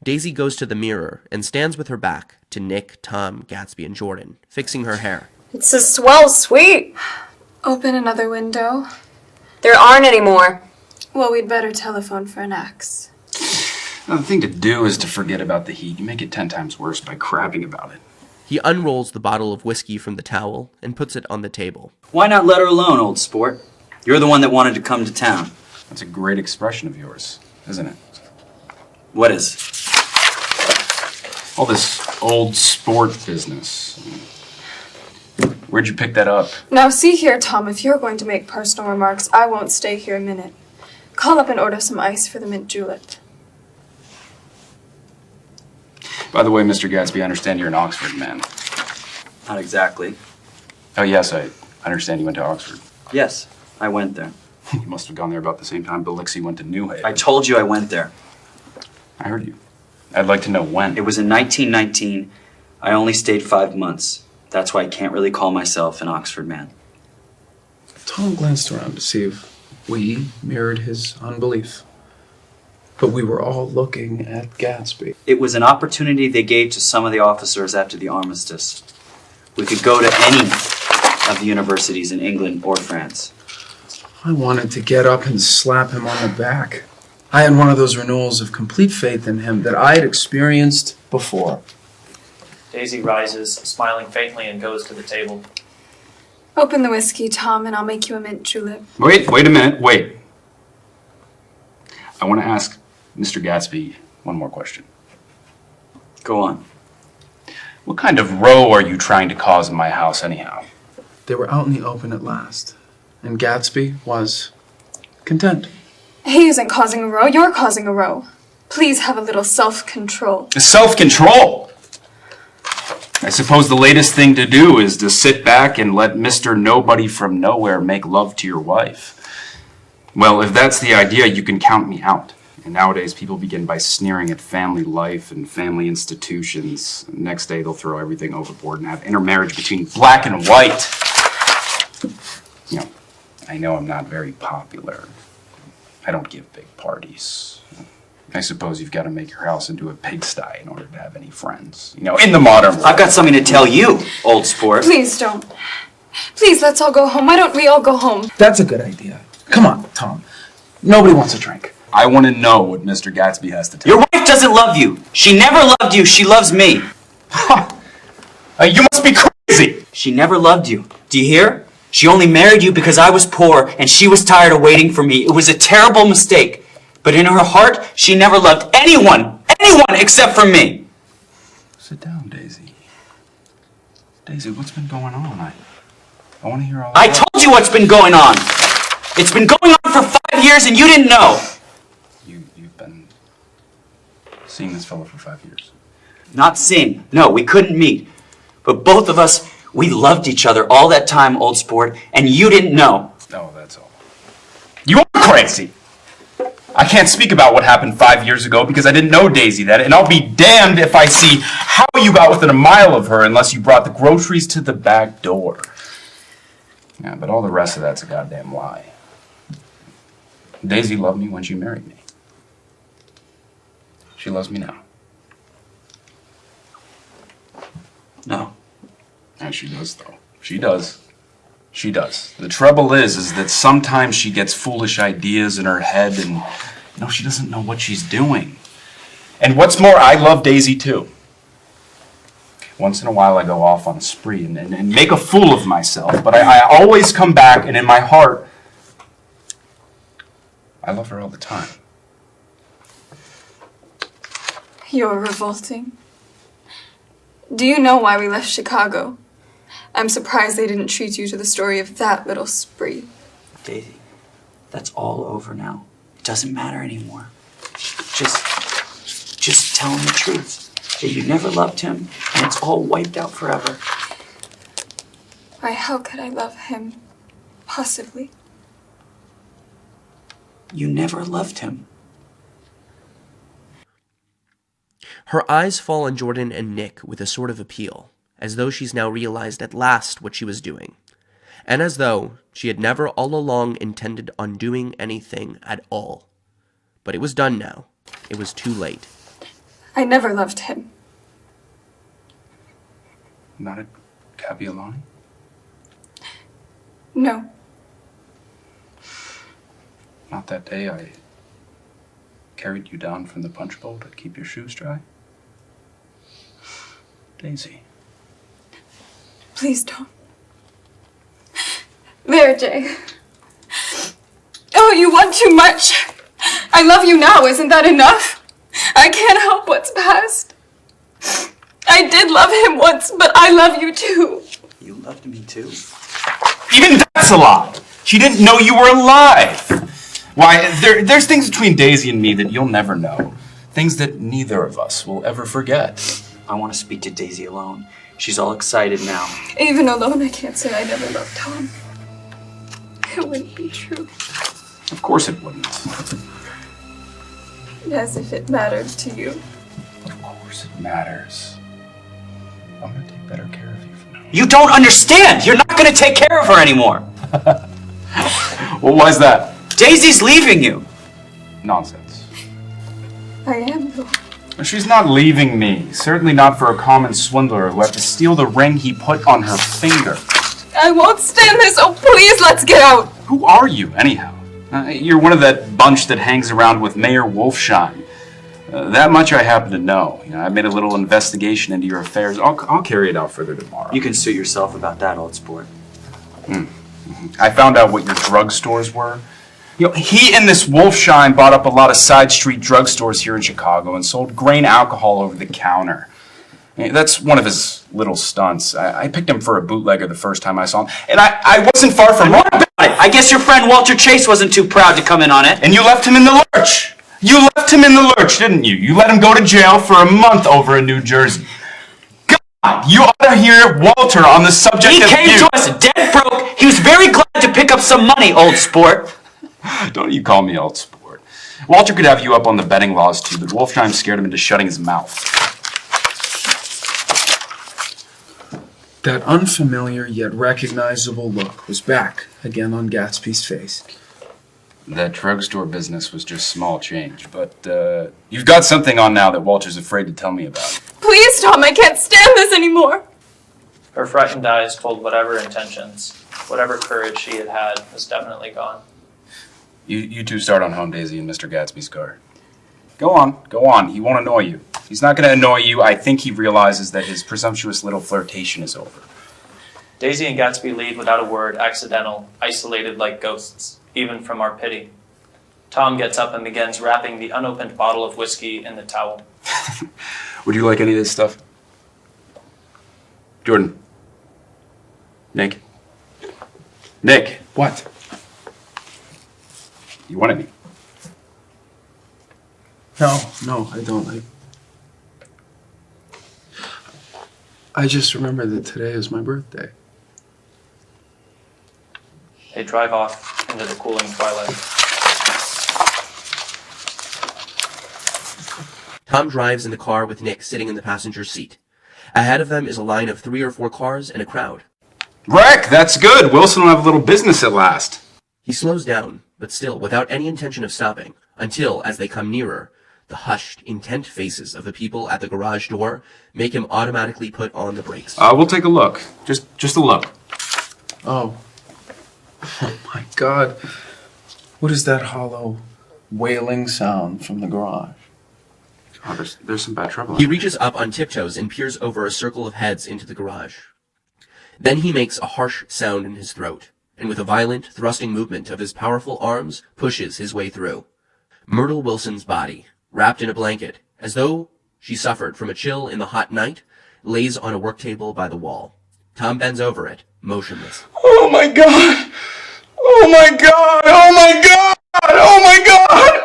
Daisy goes to the mirror and stands with her back to Nick, Tom, Gatsby, and Jordan, fixing her hair. It's a swell suite. Open another window. There aren't any more. Well, we'd better telephone for an axe. Now, the thing to do is to forget about the heat. You make it 10 times worse by crabbing about it. He unrolls the bottle of whiskey from the towel and puts it on the table. Why not let her alone, old sport? You're the one that wanted to come to town. That's a great expression of yours, isn't it? What is? All this old sport business. Where'd you pick that up? Now see here, Tom, if you're going to make personal remarks, I won't stay here a minute. Call up and order some ice for the mint julep. By the way, Mr. Gatsby, I understand you're an Oxford man. Not exactly. Oh, yes, I understand you went to Oxford. Yes, I went there. You must have gone there about the same time Bill Lixie went to New Haven. I told you I went there. I heard you. I'd like to know when. It was in 1919. I only stayed 5 months. That's why I can't really call myself an Oxford man. Tom glanced around to see if we mirrored his unbelief. But we were all looking at Gatsby. It was an opportunity they gave to some of the officers after the armistice. We could go to any of the universities in England or France. I wanted to get up and slap him on the back. I had one of those renewals of complete faith in him that I had experienced before. Daisy rises, smiling faintly, and goes to the table. Open the whiskey, Tom, and I'll make you a mint julep. Wait a minute, wait. I want to ask Mr. Gatsby one more question. Go on. What kind of row are you trying to cause in my house anyhow? They were out in the open at last, and Gatsby was content. He isn't causing a row, you're causing a row. Please have a little self-control. Self-control? I suppose the latest thing to do is to sit back and let Mr. Nobody from Nowhere make love to your wife. Well, if that's the idea, you can count me out. And nowadays, people begin by sneering at family life and family institutions. Next day, they'll throw everything overboard and have intermarriage between black and white. You know I'm not very popular. I don't give big parties. I suppose you've got to make your house into a pigsty in order to have any friends. In the modern world. I've got something to tell you, old sport. Please don't. Please, let's all go home. Why don't we all go home? That's a good idea. Come on, Tom. Nobody wants a drink. I want to know what Mr. Gatsby has to tell Your wife doesn't love you. She never loved you. She loves me. You must be crazy! She never loved you. Do you hear? She only married you because I was poor and she was tired of waiting for me. It was a terrible mistake. But in her heart, she never loved anyone except for me. Sit down, Daisy. Daisy, what's been going on? I want to hear all I told you what's been going on. It's been going on for 5 years and you didn't know. You've been seeing this fellow for 5 years. Not seeing. No, we couldn't meet. But both of us, we loved each other all that time, old sport, and you didn't know. Oh, that's all. You are crazy! I can't speak about what happened 5 years ago because I didn't know Daisy then, and I'll be damned if I see how you got within a mile of her unless you brought the groceries to the back door. Yeah, but all the rest of that's a goddamn lie. Daisy loved me when she married me. She loves me now. No. And she does, though. She does. She does. The trouble is that sometimes she gets foolish ideas in her head and, she doesn't know what she's doing. And what's more, I love Daisy too. Once in a while I go off on a spree and make a fool of myself, but I always come back and in my heart, I love her all the time. You're revolting. Do you know why we left Chicago? I'm surprised they didn't treat you to the story of that little spree. Daisy, that's all over now. It doesn't matter anymore. Just tell him the truth. That you never loved him, and it's all wiped out forever. Why, how could I love him? Possibly. You never loved him. Her eyes fall on Jordan and Nick with a sort of appeal, as though she's now realized at last what she was doing, and as though she had never all along intended on doing anything at all. But it was done now. It was too late. I never loved him. Not at Kahyun? No. Not that day I carried you down from the punch bowl to keep your shoes dry? Daisy. Please don't. There, Jay. Oh, you want too much. I love you now, isn't that enough? I can't help what's past. I did love him once, but I love you too. You loved me too. Even that's a lie! She didn't know you were alive! Why, there's things between Daisy and me that you'll never know. Things that neither of us will ever forget. I want to speak to Daisy alone. She's all excited now. Even alone, I can't say I never loved Tom. It wouldn't be true. Of course it wouldn't. As if it mattered to you. Of course it matters. I'm gonna take better care of you from now on. You don't understand! You're not going to take care of her anymore! Well, why's that? Daisy's leaving you! Nonsense. I am, though. She's not leaving me. Certainly not for a common swindler who had to steal the ring he put on her finger. I won't stand this, oh please, let's get out! Who are you, anyhow? You're one of that bunch that hangs around with Mayor Wolfshine. That much I happen to know. I made a little investigation into your affairs. I'll carry it out further tomorrow. You can suit yourself about that, old sport. I found out what your drugstores were. He and this Wolfshine bought up a lot of side street drugstores here in Chicago and sold grain alcohol over the counter. That's one of his little stunts. I picked him for a bootlegger the first time I saw him, and I wasn't far from wrong. I guess your friend Walter Chase wasn't too proud to come in on it. And you left him in the lurch. You left him in the lurch, didn't you? You let him go to jail for a month over in New Jersey. God, you ought to hear Walter on the subject He of came you. to us dead broke. He was very glad to pick up some money, old sport. Don't you call me old sport. Walter could have you up on the betting laws too, but Wolfshine scared him into shutting his mouth. That unfamiliar yet recognizable look was back again on Gatsby's face. That drugstore business was just small change, but you've got something on now that Walter's afraid to tell me about. Please, Tom, I can't stand this anymore. Her frightened eyes told whatever intentions, whatever courage she had had was definitely gone. You two start on home, Daisy, and Mr. Gatsby's car. Go on. He won't annoy you. He's not going to annoy you. I think he realizes that his presumptuous little flirtation is over. Daisy and Gatsby leave without a word, accidental, isolated like ghosts, even from our pity. Tom gets up and begins wrapping the unopened bottle of whiskey in the towel. Would you like any of this stuff? Jordan. Nick. Nick. What? You want any? No, I don't. I just remember that today is my birthday. They drive off into the cooling twilight. Tom drives in the car with Nick sitting in the passenger seat. Ahead of them is a line of 3 or 4 cars and a crowd. Wreck, that's good. Wilson will have a little business at last. He slows down, but still without any intention of stopping, until, as they come nearer, the hushed, intent faces of the people at the garage door make him automatically put on the brakes. We'll take a look. Just a look. Oh my God. What is that hollow, wailing sound from the garage? Oh, there's some bad trouble. He reaches up on tiptoes and peers over a circle of heads into the garage. Then he makes a harsh sound in his throat, and with a violent, thrusting movement of his powerful arms, pushes his way through. Myrtle Wilson's body, wrapped in a blanket, as though she suffered from a chill in the hot night, lays on a work table by the wall. Tom bends over it, motionless. Oh my God! Oh my God! Oh my God! Oh my God!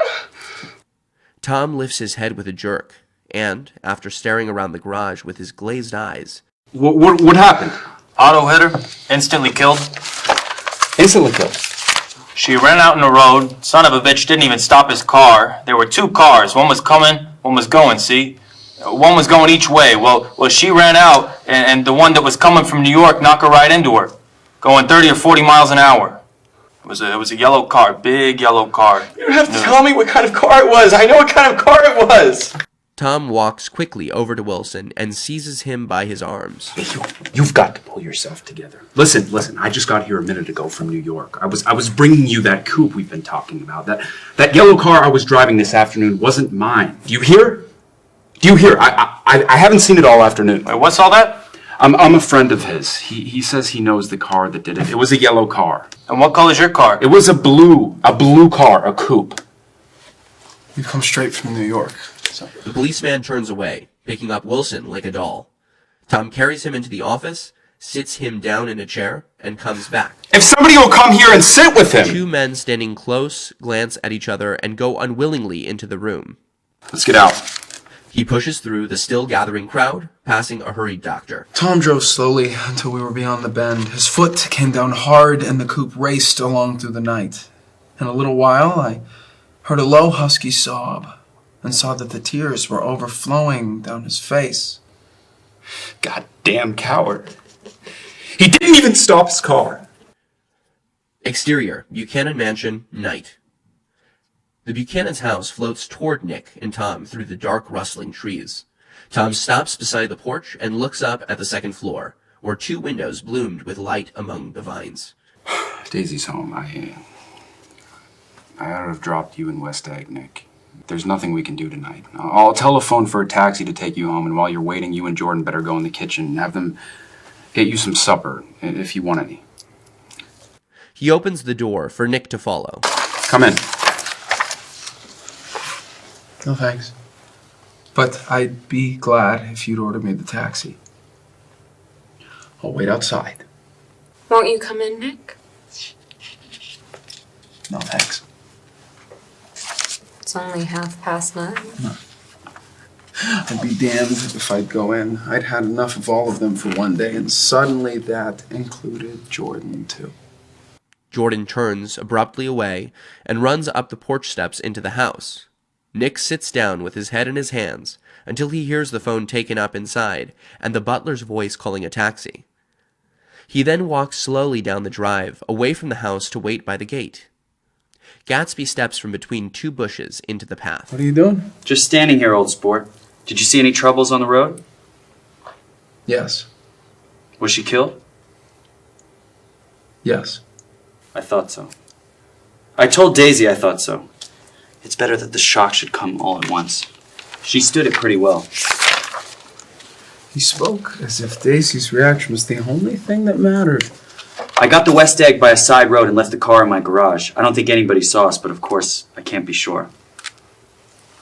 Tom lifts his head with a jerk, and, after staring around the garage with his glazed eyes... What happened? Otto hit her, instantly killed. Instantly killed? She ran out in the road. Son of a bitch didn't even stop his car. There were 2 cars. One was coming, one was going, see? One was going each way. Well, she ran out, and the one that was coming from New York knocked her right into her, going 30 or 40 miles an hour. It was a yellow car, big yellow car. You don't have to tell me what kind of car it was. I know what kind of car it was. Tom walks quickly over to Wilson and seizes him by his arms. You've got to pull yourself together. Listen, I just got here a minute ago from New York. I was bringing you that coupe we've been talking about. That yellow car I was driving this afternoon wasn't mine. Do you hear? I haven't seen it all afternoon. Wait, what's all that? I'm a friend of his. He says he knows the car that did it. It was a yellow car. And what color's your car? It was a blue car, a coupe. We've come straight from New York. So. The policeman turns away, picking up Wilson like a doll. Tom carries him into the office, sits him down in a chair, and comes back. If somebody will come here and sit with him! 2 men standing close glance at each other and go unwillingly into the room. Let's get out. He pushes through the still gathering crowd, passing a hurried doctor. Tom drove slowly until we were beyond the bend. His foot came down hard and the coupe raced along through the night. In a little while, I heard a low, husky sob and saw that the tears were overflowing down his face. Goddamn coward. He didn't even stop his car. Exterior, Buchanan Mansion, night. The Buchanan's house floats toward Nick and Tom through the dark, rustling trees. Tom stops beside the porch and looks up at the second floor, where 2 windows bloomed with light among the vines. Daisy's home. I ought to have dropped you in West Egg, Nick. There's nothing we can do tonight. I'll telephone for a taxi to take you home, and while you're waiting, you and Jordan better go in the kitchen and have them get you some supper, if you want any. He opens the door for Nick to follow. Come in. No thanks. But I'd be glad if you'd order me the taxi. I'll wait outside. Won't you come in, Nick? No thanks. It's only 9:30. No. I'd be damned if I'd go in. I'd had enough of all of them for one day, and suddenly that included Jordan, too. Jordan turns abruptly away and runs up the porch steps into the house. Nick sits down with his head in his hands until he hears the phone taken up inside and the butler's voice calling a taxi. He then walks slowly down the drive, away from the house to wait by the gate. Gatsby steps from between 2 bushes into the path. What are you doing? Just standing here, old sport. Did you see any troubles on the road? Yes. Was she killed? Yes. I thought so. I told Daisy I thought so. It's better that the shock should come all at once. She stood it pretty well. He spoke as if Daisy's reaction was the only thing that mattered. I got the West Egg by a side road and left the car in my garage. I don't think anybody saw us, but of course, I can't be sure.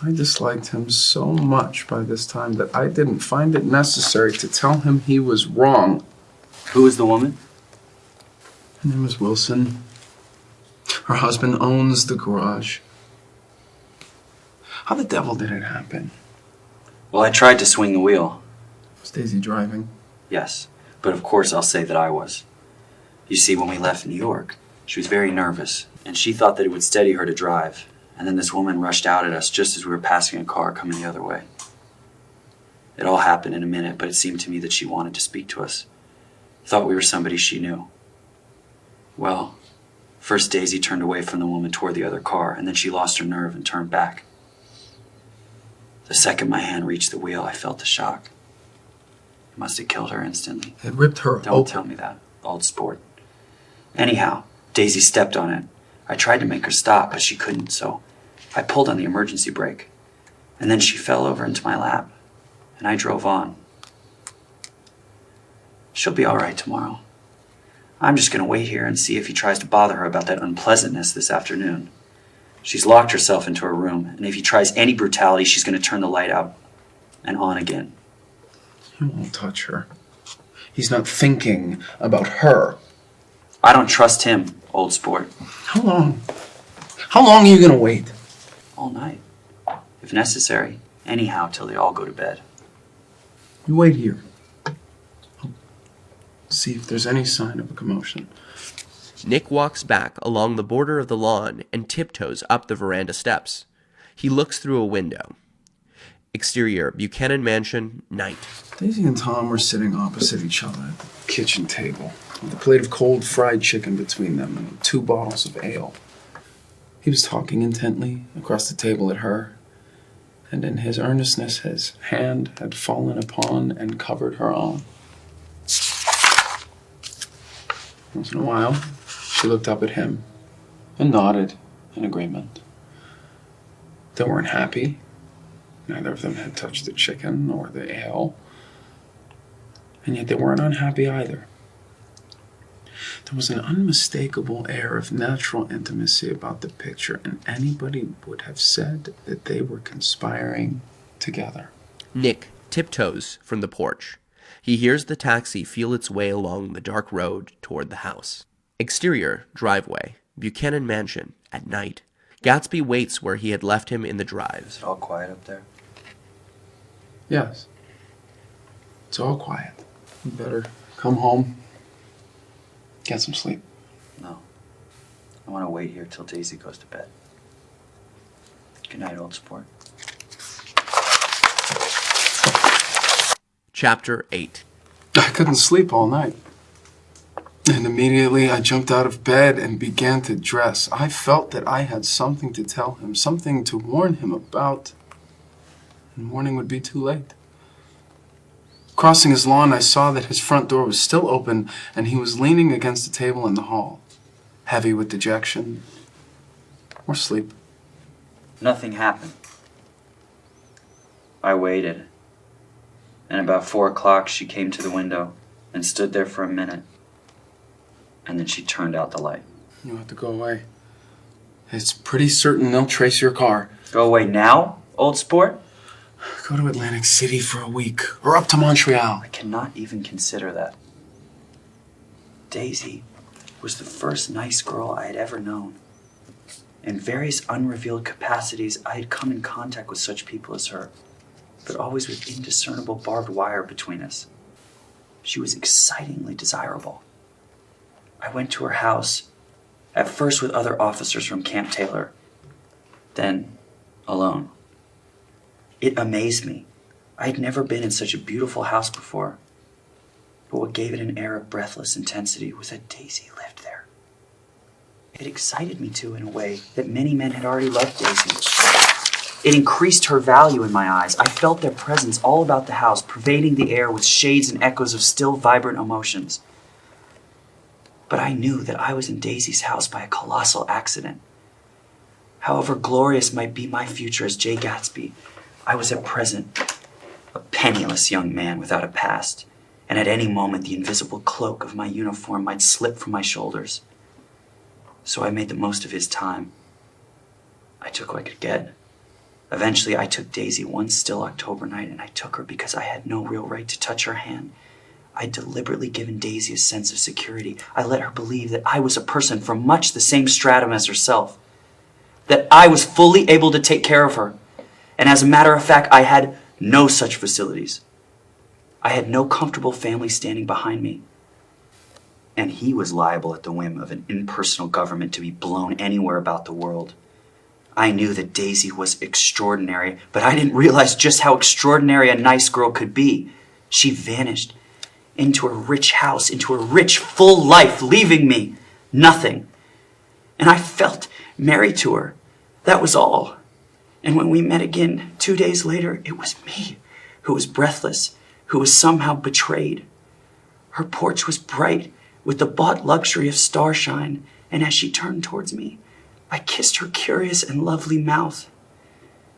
I disliked him so much by this time that I didn't find it necessary to tell him he was wrong. Who was the woman? Her name was Wilson. Her husband owns the garage. How the devil did it happen? Well, I tried to swing the wheel. Was Daisy driving? Yes, but of course I'll say that I was. You see, when we left New York, she was very nervous, and she thought that it would steady her to drive. And then this woman rushed out at us just as we were passing a car coming the other way. It all happened in a minute, but it seemed to me that she wanted to speak to us. Thought we were somebody she knew. Well, first Daisy turned away from the woman toward the other car, and then she lost her nerve and turned back. The second my hand reached the wheel, I felt the shock. It must have killed her instantly. It ripped her open. Don't tell me that, old sport. Anyhow, Daisy stepped on it. I tried to make her stop, but she couldn't, so I pulled on the emergency brake. And then she fell over into my lap, and I drove on. She'll be all right tomorrow. I'm just going to wait here and see if he tries to bother her about that unpleasantness this afternoon. She's locked herself into her room, and if he tries any brutality, she's going to turn the light out and on again. He won't touch her. He's not thinking about her. I don't trust him, old sport. How long? How long are you going to wait? All night. If necessary. Anyhow, till they all go to bed. You wait here. I'll see if there's any sign of a commotion. Nick walks back along the border of the lawn and tiptoes up the veranda steps. He looks through a window. Exterior, Buchanan Mansion, night. Daisy and Tom were sitting opposite each other at the kitchen table, with a plate of cold fried chicken between them and 2 bottles of ale. He was talking intently across the table at her, and in his earnestness his hand had fallen upon and covered her arm. Once in a while, she looked up at him and nodded in agreement. They weren't happy. Neither of them had touched the chicken or the ale. And yet they weren't unhappy either. There was an unmistakable air of natural intimacy about the picture, and anybody would have said that they were conspiring together. Nick tiptoes from the porch. He hears the taxi feel its way along the dark road toward the house. Exterior, driveway, Buchanan Mansion, at night. Gatsby waits where he had left him in the drive. Is it all quiet up there? Yes. It's all quiet. You better come home. Get some sleep. No. I want to wait here till Daisy goes to bed. Good night, old sport. Chapter 8. I couldn't sleep all night. And immediately I jumped out of bed and began to dress. I felt that I had something to tell him, something to warn him about. And morning would be too late. Crossing his lawn, I saw that his front door was still open, and he was leaning against the table in the hall, heavy with dejection or sleep. Nothing happened. I waited. And about 4 o'clock, she came to the window and stood there for a minute. And then she turned out the light. You have to go away. It's pretty certain they'll trace your car. Go away now, old sport? Go to Atlantic City for a week, or up to Montreal. I cannot even consider that. Daisy was the first nice girl I had ever known. In various unrevealed capacities, I had come in contact with such people as her, but always with indiscernible barbed wire between us. She was excitingly desirable. I went to her house, at first with other officers from Camp Taylor, then alone. It amazed me. I had never been in such a beautiful house before. But what gave it an air of breathless intensity was that Daisy lived there. It excited me too in a way that many men had already loved Daisy. It increased her value in my eyes. I felt their presence all about the house, pervading the air with shades and echoes of still vibrant emotions. But I knew that I was in Daisy's house by a colossal accident, However glorious might be my future as Jay Gatsby, I was at present a penniless young man without a past, and at any moment the invisible cloak of my uniform might slip from my shoulders. So I made the most of his time. I took what I could get. Eventually, I took Daisy one still October night, and I took her because I had no real right to touch her hand. I'd deliberately given Daisy a sense of security. I let her believe that I was a person from much the same stratum as herself, that I was fully able to take care of her. And as a matter of fact, I had no such facilities. I had no comfortable family standing behind me. And he was liable at the whim of an impersonal government to be blown anywhere about the world. I knew that Daisy was extraordinary, but I didn't realize just how extraordinary a nice girl could be. She vanished into a rich house, into a rich, full life, leaving me nothing. And I felt married to her. That was all. And when we met again 2 days later, it was me who was breathless, who was somehow betrayed. Her porch was bright with the bought luxury of starshine, and as she turned towards me, I kissed her curious and lovely mouth.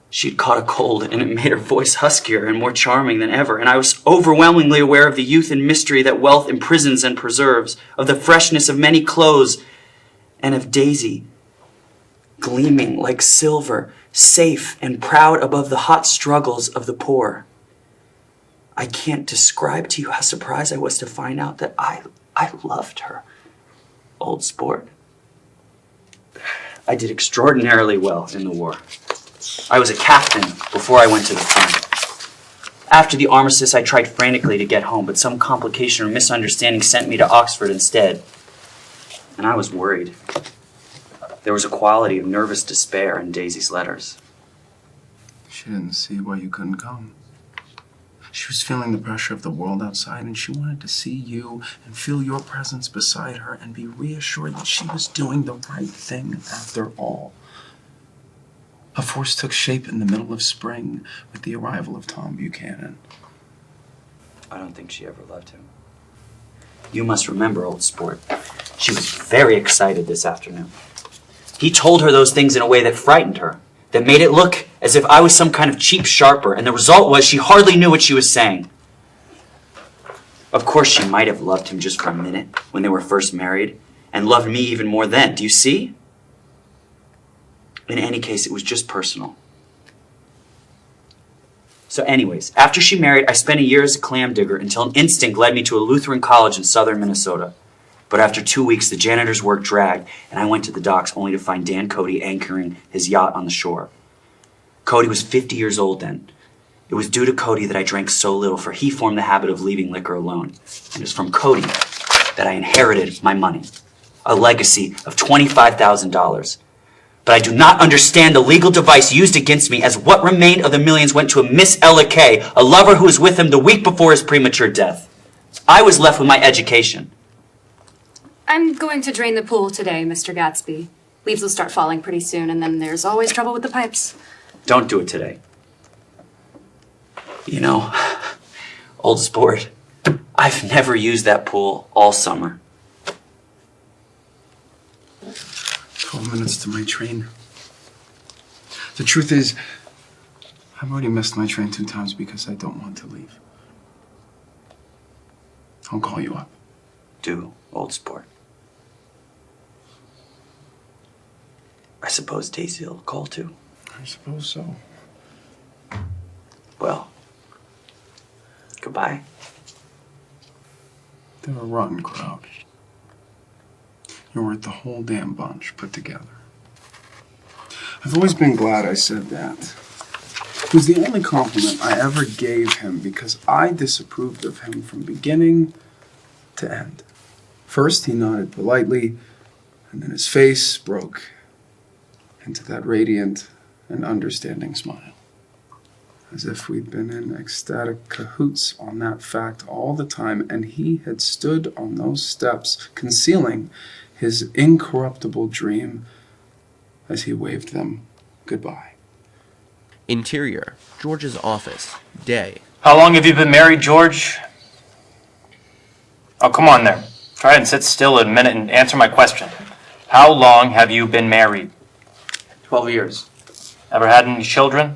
She'd caught a cold, and it made her voice huskier and more charming than ever, and I was overwhelmingly aware of the youth and mystery that wealth imprisons and preserves, of the freshness of many clothes, and of Daisy, gleaming like silver, safe and proud above the hot struggles of the poor. I can't describe to you how surprised I was to find out that I loved her, old sport. I did extraordinarily well in the war. I was a captain before I went to the front. After the armistice, I tried frantically to get home, but some complication or misunderstanding sent me to Oxford instead. And I was worried. There was a quality of nervous despair in Daisy's letters. She didn't see why you couldn't come. She was feeling the pressure of the world outside, and she wanted to see you and feel your presence beside her and be reassured that she was doing the right thing after all. A force took shape in the middle of spring with the arrival of Tom Buchanan. I don't think she ever loved him. You must remember, old sport, she was very excited this afternoon. He told her those things in a way that frightened her, that made it look as if I was some kind of cheap sharper, and the result was she hardly knew what she was saying. Of course, she might have loved him just for a minute when they were first married, and loved me even more then. Do you see? In any case, it was just personal. So anyways, after she married, I spent a year as a clam digger until an instinct led me to a Lutheran college in southern Minnesota. But after 2 weeks, the janitor's work dragged, and I went to the docks only to find Dan Cody anchoring his yacht on the shore. Cody was 50 years old then. It was due to Cody that I drank so little, for he formed the habit of leaving liquor alone. And it was from Cody that I inherited my money, a legacy of $25,000. But I do not understand the legal device used against me, as what remained of the millions went to a Miss Ella Kay, a lover who was with him the week before his premature death. I was left with my education. I'm going to drain the pool today, Mr. Gatsby. Leaves will start falling pretty soon, and then there's always trouble with the pipes. Don't do it today. You know, old sport, I've never used that pool all summer. 12 minutes to my train. The truth is, I've already missed my train 2 times because I don't want to leave. I'll call you up. Do, old sport. I suppose Daisy will call too. I suppose so. Well, goodbye. They're a rotten crowd. You're worth the whole damn bunch put together. I've always been glad I said that. It was the only compliment I ever gave him because I disapproved of him from beginning to end. First, he nodded politely, and then his face broke into that radiant and understanding smile, as if we'd been in ecstatic cahoots on that fact all the time, and he had stood on those steps, concealing his incorruptible dream as he waved them goodbye. Interior, George's office, day. How long have you been married, George? Oh, come on there. Try and sit still a minute and answer my question. How long have you been married? 12 years. Ever had any children?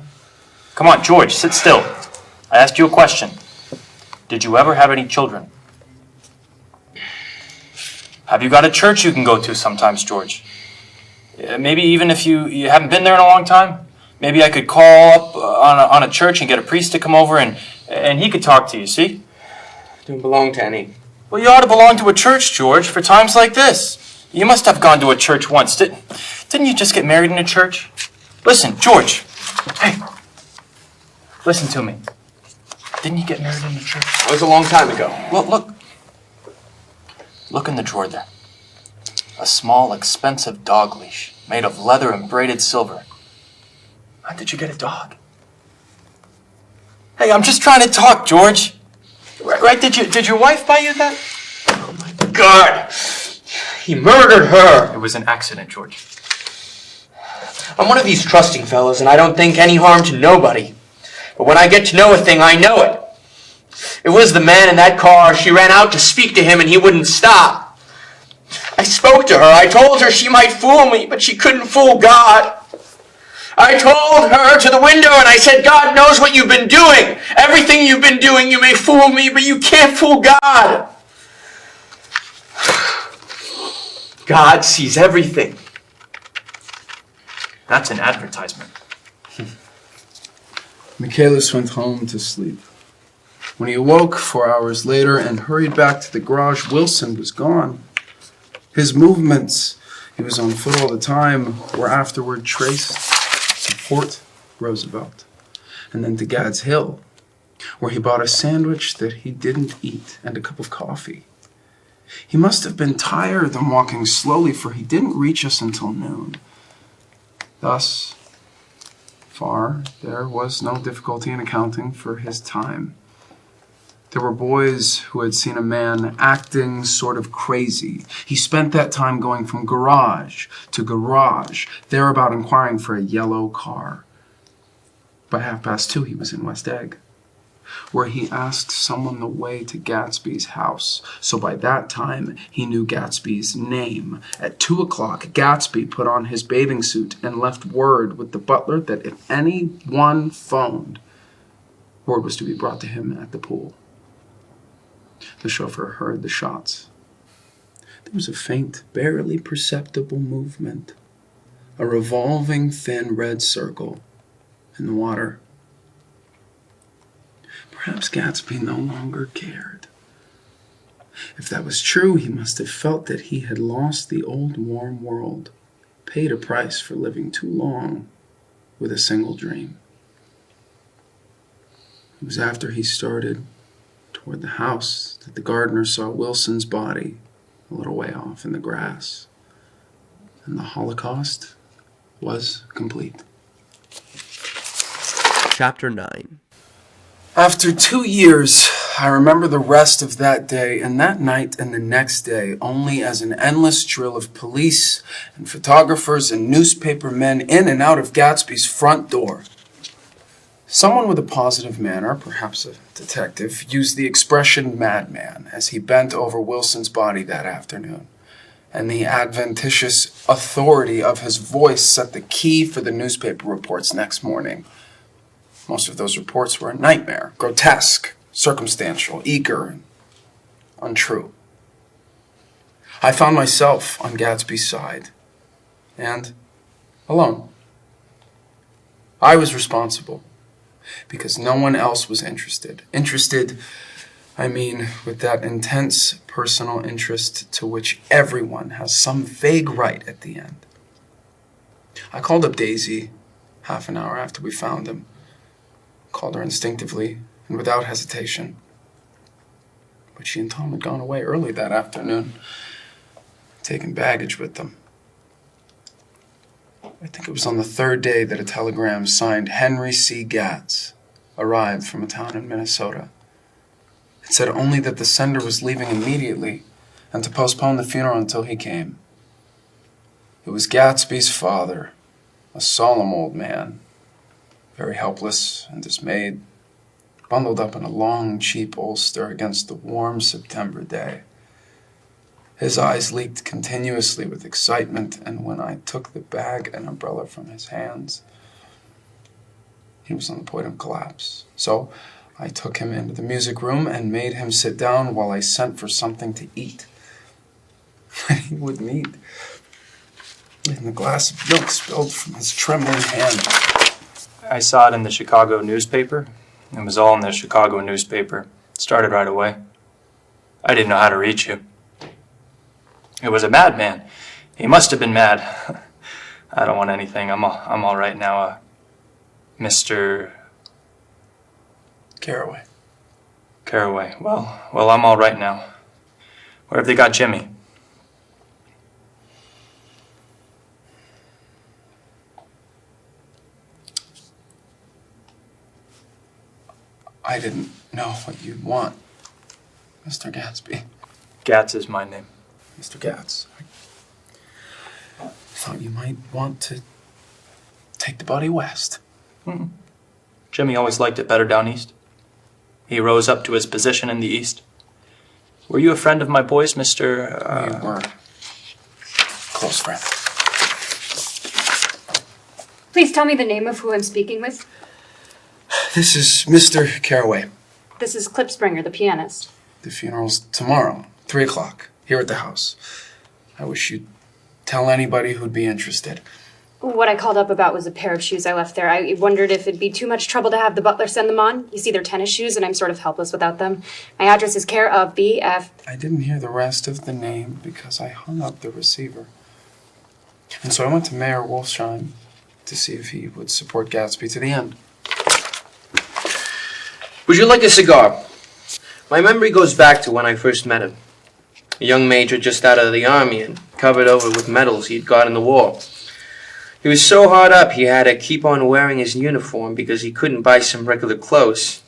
Come on, George, sit still. I asked you a question. Did you ever have any children? Have you got a church you can go to sometimes, George? Maybe even if you haven't been there in a long time? Maybe I could call up on a church and get a priest to come over and he could talk to you, see? Don't belong to any. Well, you ought to belong to a church, George, for times like this. You must have gone to a church once. Didn't you just get married in a church? Listen, George. Hey. Listen to me. Didn't you get married in a church? That was a long time ago. Well, look. Look in the drawer there. A small, expensive dog leash made of leather and braided silver. How did you get a dog? Hey, I'm just trying to talk, George. Right? Did your wife buy you that? Oh my God! He murdered her! It was an accident, George. I'm one of these trusting fellows, and I don't think any harm to nobody. But when I get to know a thing, I know it. It was the man in that car. She ran out to speak to him, and he wouldn't stop. I spoke to her. I told her she might fool me, but she couldn't fool God. I told her to the window, and I said, God knows what you've been doing. Everything you've been doing, you may fool me, but you can't fool God. God sees everything. That's an advertisement. Michaelis went home to sleep. When he awoke 4 hours later and hurried back to the garage, Wilson was gone. His movements, he was on foot all the time, were afterward traced to Fort Roosevelt and then to Gad's Hill, where he bought a sandwich that he didn't eat and a cup of coffee. He must have been tired and walking slowly, for he didn't reach us until noon. Thus far, there was no difficulty in accounting for his time. There were boys who had seen a man acting sort of crazy. He spent that time going from garage to garage, thereabout inquiring for a yellow car. By 2:30, he was in West Egg, where he asked someone the way to Gatsby's house. So by that time, he knew Gatsby's name. At 2 o'clock, Gatsby put on his bathing suit and left word with the butler that if anyone phoned, word was to be brought to him at the pool. The chauffeur heard the shots. There was a faint, barely perceptible movement, a revolving thin red circle in the water. Perhaps Gatsby no longer cared. If that was true, he must have felt that he had lost the old warm world, paid a price for living too long with a single dream. It was after he started toward the house that the gardener saw Wilson's body a little way off in the grass, and the Holocaust was complete. Chapter 9. After 2 years, I remember the rest of that day and that night and the next day only as an endless drill of police and photographers and newspaper men in and out of Gatsby's front door. Someone with a positive manner, perhaps a detective, used the expression madman as he bent over Wilson's body that afternoon, and the adventitious authority of his voice set the key for the newspaper reports next morning. Most of those reports were a nightmare, grotesque, circumstantial, eager, and untrue. I found myself on Gatsby's side, and alone. I was responsible, because no one else was interested. Interested, I mean, with that intense personal interest to which everyone has some vague right at the end. I called up Daisy half an hour after we found him. Called her instinctively and without hesitation. But she and Tom had gone away early that afternoon, taking baggage with them. I think it was on the third day that a telegram signed Henry C. Gatz arrived from a town in Minnesota. It said only that the sender was leaving immediately and to postpone the funeral until he came. It was Gatsby's father, a solemn old man, very helpless and dismayed, bundled up in a long, cheap ulster against the warm September day. His eyes leaked continuously with excitement, and when I took the bag and umbrella from his hands, he was on the point of collapse. So I took him into the music room and made him sit down while I sent for something to eat. He wouldn't eat. And the glass of milk spilled from his trembling hand. I saw it in the Chicago newspaper. It was all in the Chicago newspaper. It started right away. I didn't know how to reach you. It was a madman. He must have been mad. I don't want anything. I'm all right now. Mr. Carraway. Carraway. Well, I'm all right now. Where have they got Jimmy? I didn't know what you'd want, Mr. Gatsby. Gatz is my name. Mr. Gatz, I thought you might want to take the body west. Mm-mm. Jimmy always liked it better down east. He rose up to his position in the east. Were you a friend of my boys, Mr. We were close friends. Please tell me the name of who I'm speaking with. This is Mr. Carraway. This is Klipspringer, the pianist. The funeral's tomorrow, 3 o'clock, here at the house. I wish you'd tell anybody who'd be interested. What I called up about was a pair of shoes I left there. I wondered if it'd be too much trouble to have the butler send them on. You see, they're tennis shoes, and I'm sort of helpless without them. My address is care of BF. I didn't hear the rest of the name because I hung up the receiver. And so I went to Mayor Wolfsheim to see if he would support Gatsby to the end. Would you like a cigar? My memory goes back to when I first met him. A young major just out of the army and covered over with medals he'd got in the war. He was so hard up he had to keep on wearing his uniform because he couldn't buy some regular clothes.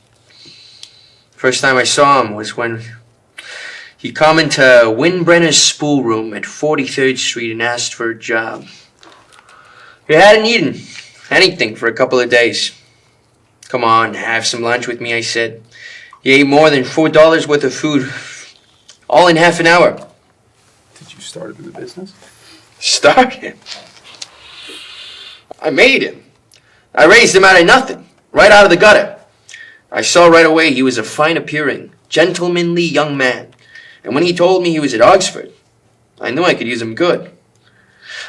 First time I saw him was when he come into Windbrenner's spool room at 43rd Street and asked for a job. He hadn't eaten anything for a couple of days. Come on, have some lunch with me, I said. He ate more than $4 worth of food, all in half an hour. Did you start him in the business? Start him? I made him. I raised him out of nothing, right out of the gutter. I saw right away he was a fine-appearing, gentlemanly young man. And when he told me he was at Oxford, I knew I could use him good.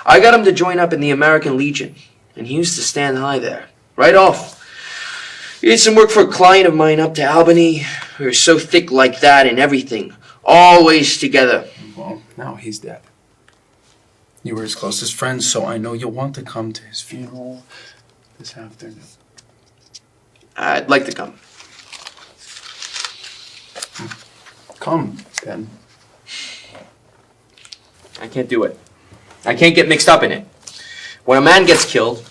I got him to join up in the American Legion, and he used to stand high there, right off. He did some work for a client of mine up to Albany. We were so thick like that and everything, always together. Well, now he's dead. You were his closest friend, so I know you'll want to come to his funeral this afternoon. I'd like to come. Come, then. I can't do it. I can't get mixed up in it. When a man gets killed,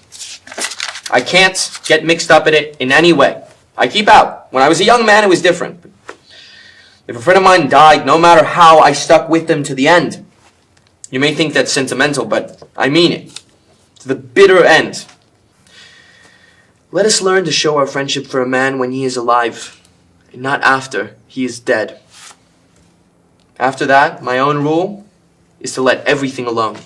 I can't get mixed up in it in any way. I keep out. When I was a young man, it was different. If a friend of mine died, no matter how, I stuck with them to the end. You may think that's sentimental, but I mean it. To the bitter end. Let us learn to show our friendship for a man when he is alive, and not after he is dead. After that, my own rule is to let everything alone.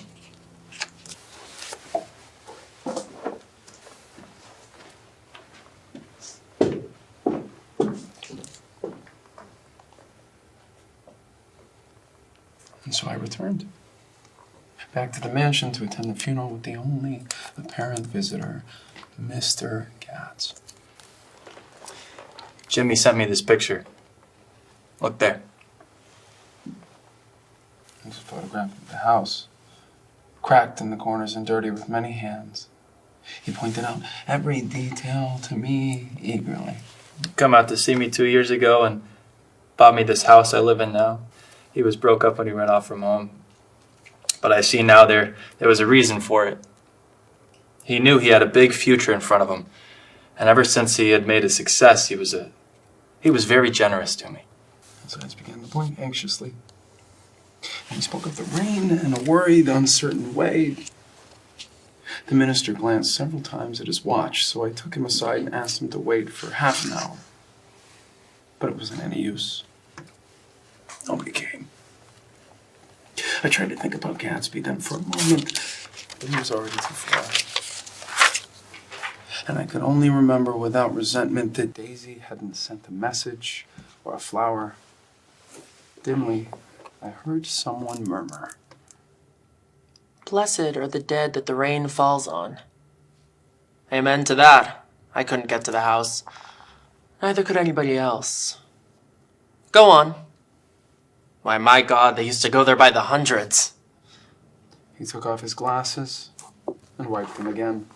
And so I returned back to the mansion to attend the funeral with the only apparent visitor, Mr. Gatz. Jimmy sent me this picture. Look there. It's a photograph of the house, cracked in the corners and dirty with many hands. He pointed out every detail to me eagerly. Come out to see me 2 years ago and bought me this house I live in now. He was broke up when he ran off from home. But I see now there was a reason for it. He knew he had a big future in front of him. And ever since he had made a success, he was very generous to me. His eyes began to blink anxiously. And he spoke of the rain in a worried, uncertain way. The minister glanced several times at his watch, so I took him aside and asked him to wait for half an hour. But it wasn't any use. Nobody came. I tried to think about Gatsby then for a moment, but he was already too far. And I could only remember without resentment that Daisy hadn't sent a message or a flower. Dimly, I heard someone murmur. Blessed are the dead that the rain falls on. Amen to that. I couldn't get to the house. Neither could anybody else. Go on. Why, my God, they used to go there by the hundreds. He took off his glasses and wiped them again,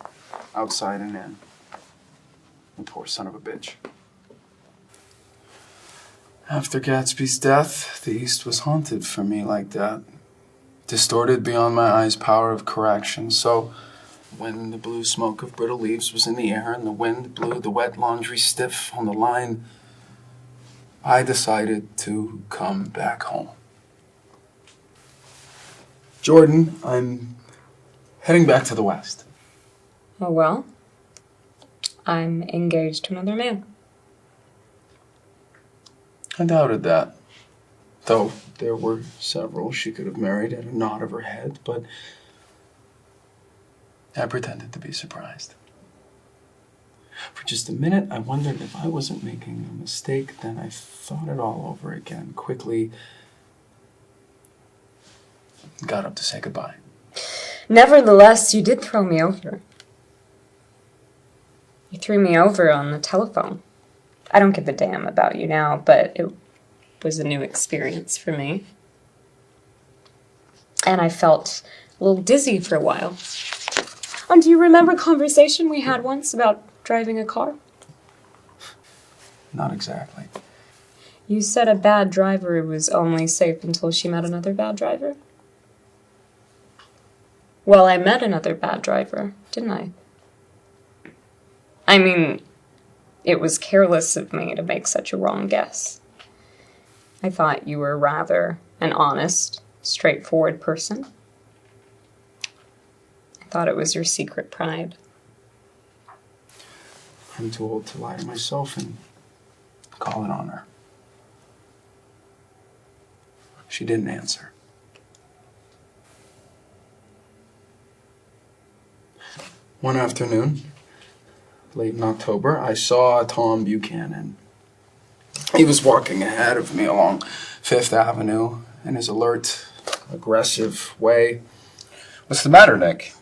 outside and in. The poor son of a bitch. After Gatsby's death, the East was haunted for me like that. Distorted beyond my eyes' power of correction. So, when the blue smoke of brittle leaves was in the air and the wind blew the wet laundry stiff on the line, I decided to come back home. Jordan, I'm heading back to the West. Oh, well, I'm engaged to another man. I doubted that. Though there were several she could have married at a nod of her head, but I pretended to be surprised. For just a minute, I wondered if I wasn't making a mistake. Then I thought it all over again, quickly got up to say goodbye. Nevertheless, you did throw me over. You threw me over on the telephone. I don't give a damn about you now, but it was a new experience for me. And I felt a little dizzy for a while. Oh, do you remember a conversation we had once about driving a car? Not exactly. You said a bad driver was only safe until she met another bad driver? Well, I met another bad driver, didn't I? I mean, it was careless of me to make such a wrong guess. I thought you were rather an honest, straightforward person. I thought it was your secret pride. I'm too old to lie to myself and call it on her. She didn't answer. One afternoon, late in October, I saw Tom Buchanan. He was walking ahead of me along Fifth Avenue in his alert, aggressive way. What's the matter, Nick?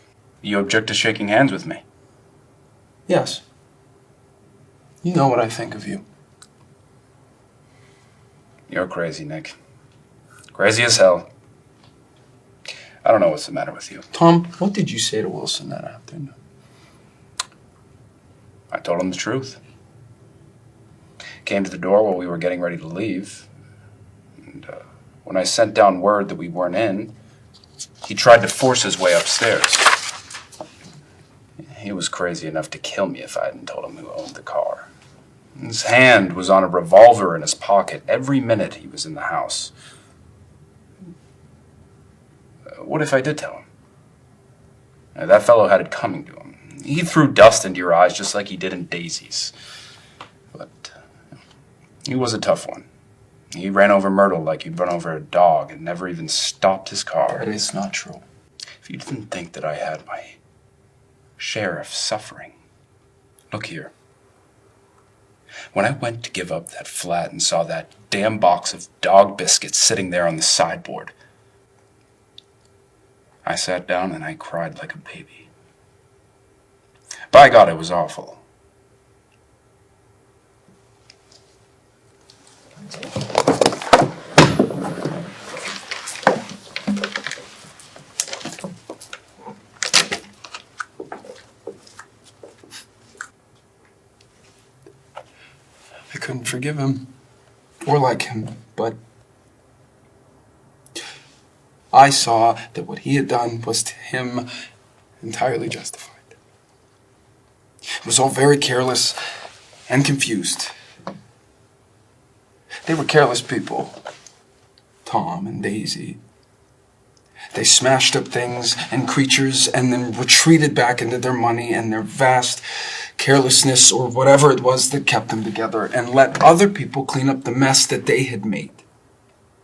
You object to shaking hands with me? Yes. You know what I think of you. You're crazy, Nick. Crazy as hell. I don't know what's the matter with you. Tom, what did you say to Wilson that afternoon? I told him the truth. Came to the door while we were getting ready to leave. And when I sent down word that we weren't in, he tried to force his way upstairs. He was crazy enough to kill me if I hadn't told him who owned the car. His hand was on a revolver in his pocket every minute he was in the house. What if I did tell him? That fellow had it coming to him. He threw dust into your eyes just like he did in Daisy's. But he was a tough one. He ran over Myrtle like he'd run over a dog and never even stopped his car. That is not true. If you didn't think that I had my share of suffering, look here. When I went to give up that flat and saw that damn box of dog biscuits sitting there on the sideboard, I sat down and I cried like a baby. By God, it was awful. I couldn't forgive him or like him, but I saw that what he had done was to him entirely justified. It was all very careless and confused. They were careless people, Tom and Daisy. They smashed up things and creatures and then retreated back into their money and their vast carelessness or whatever it was that kept them together and let other people clean up the mess that they had made.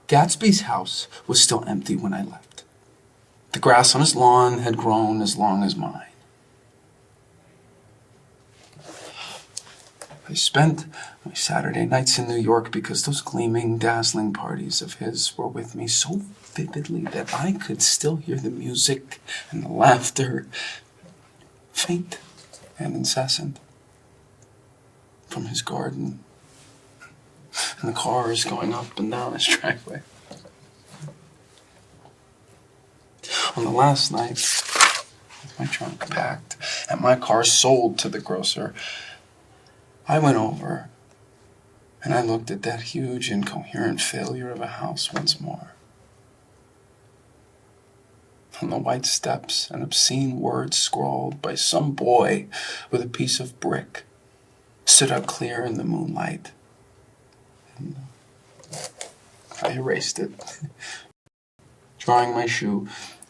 Gatsby's house was still empty when I left. The grass on his lawn had grown as long as mine. I spent my Saturday nights in New York because those gleaming, dazzling parties of his were with me so vividly that I could still hear the music and the laughter, faint and incessant, from his garden and the cars going up and down his driveway. On the last night, with my trunk packed and my car sold to the grocer, I went over and I looked at that huge, incoherent failure of a house once more. On the white steps, an obscene word scrawled by some boy with a piece of brick stood out clear in the moonlight. And I erased it, drawing my shoe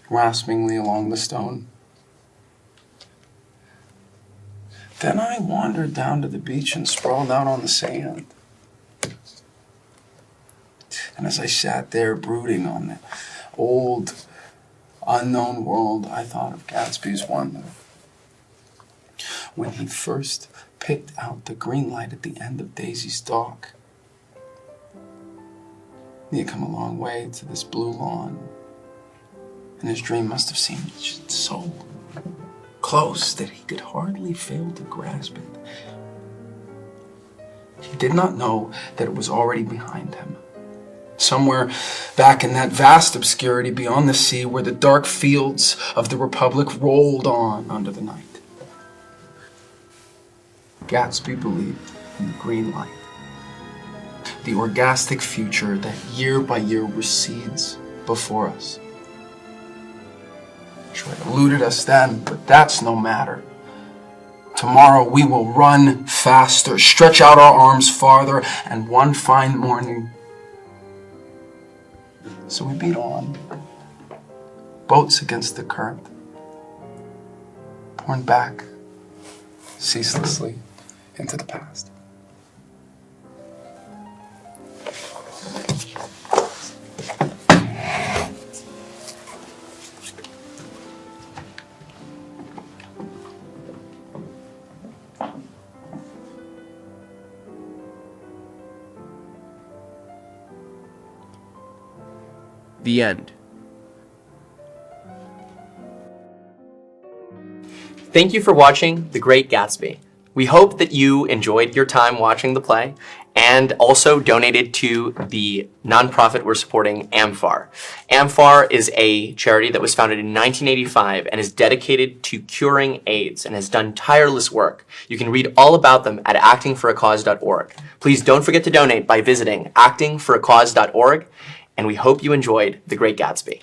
raspingly along the stone. Then I wandered down to the beach and sprawled out on the sand. And as I sat there brooding on the old, unknown world, I thought of Gatsby's wonder. When he first picked out the green light at the end of Daisy's dock, he had come a long way to this blue lawn, and his dream must have seemed just so close that he could hardly fail to grasp it. He did not know that it was already behind him. Somewhere back in that vast obscurity beyond the sea where the dark fields of the Republic rolled on under the night. Gatsby believed in the green light, the orgastic future that year by year recedes before us. Sure, it eluded us then, but that's no matter. Tomorrow we will run faster, stretch out our arms farther, and one fine morning. So we beat on, boats against the current, borne back ceaselessly into the past. The end. Thank you for watching The Great Gatsby. We hope that you enjoyed your time watching the play and also donated to the nonprofit we're supporting, AMFAR. AMFAR is a charity that was founded in 1985 and is dedicated to curing AIDS and has done tireless work. You can read all about them at actingforacause.org. Please don't forget to donate by visiting actingforacause.org, and we hope you enjoyed The Great Gatsby.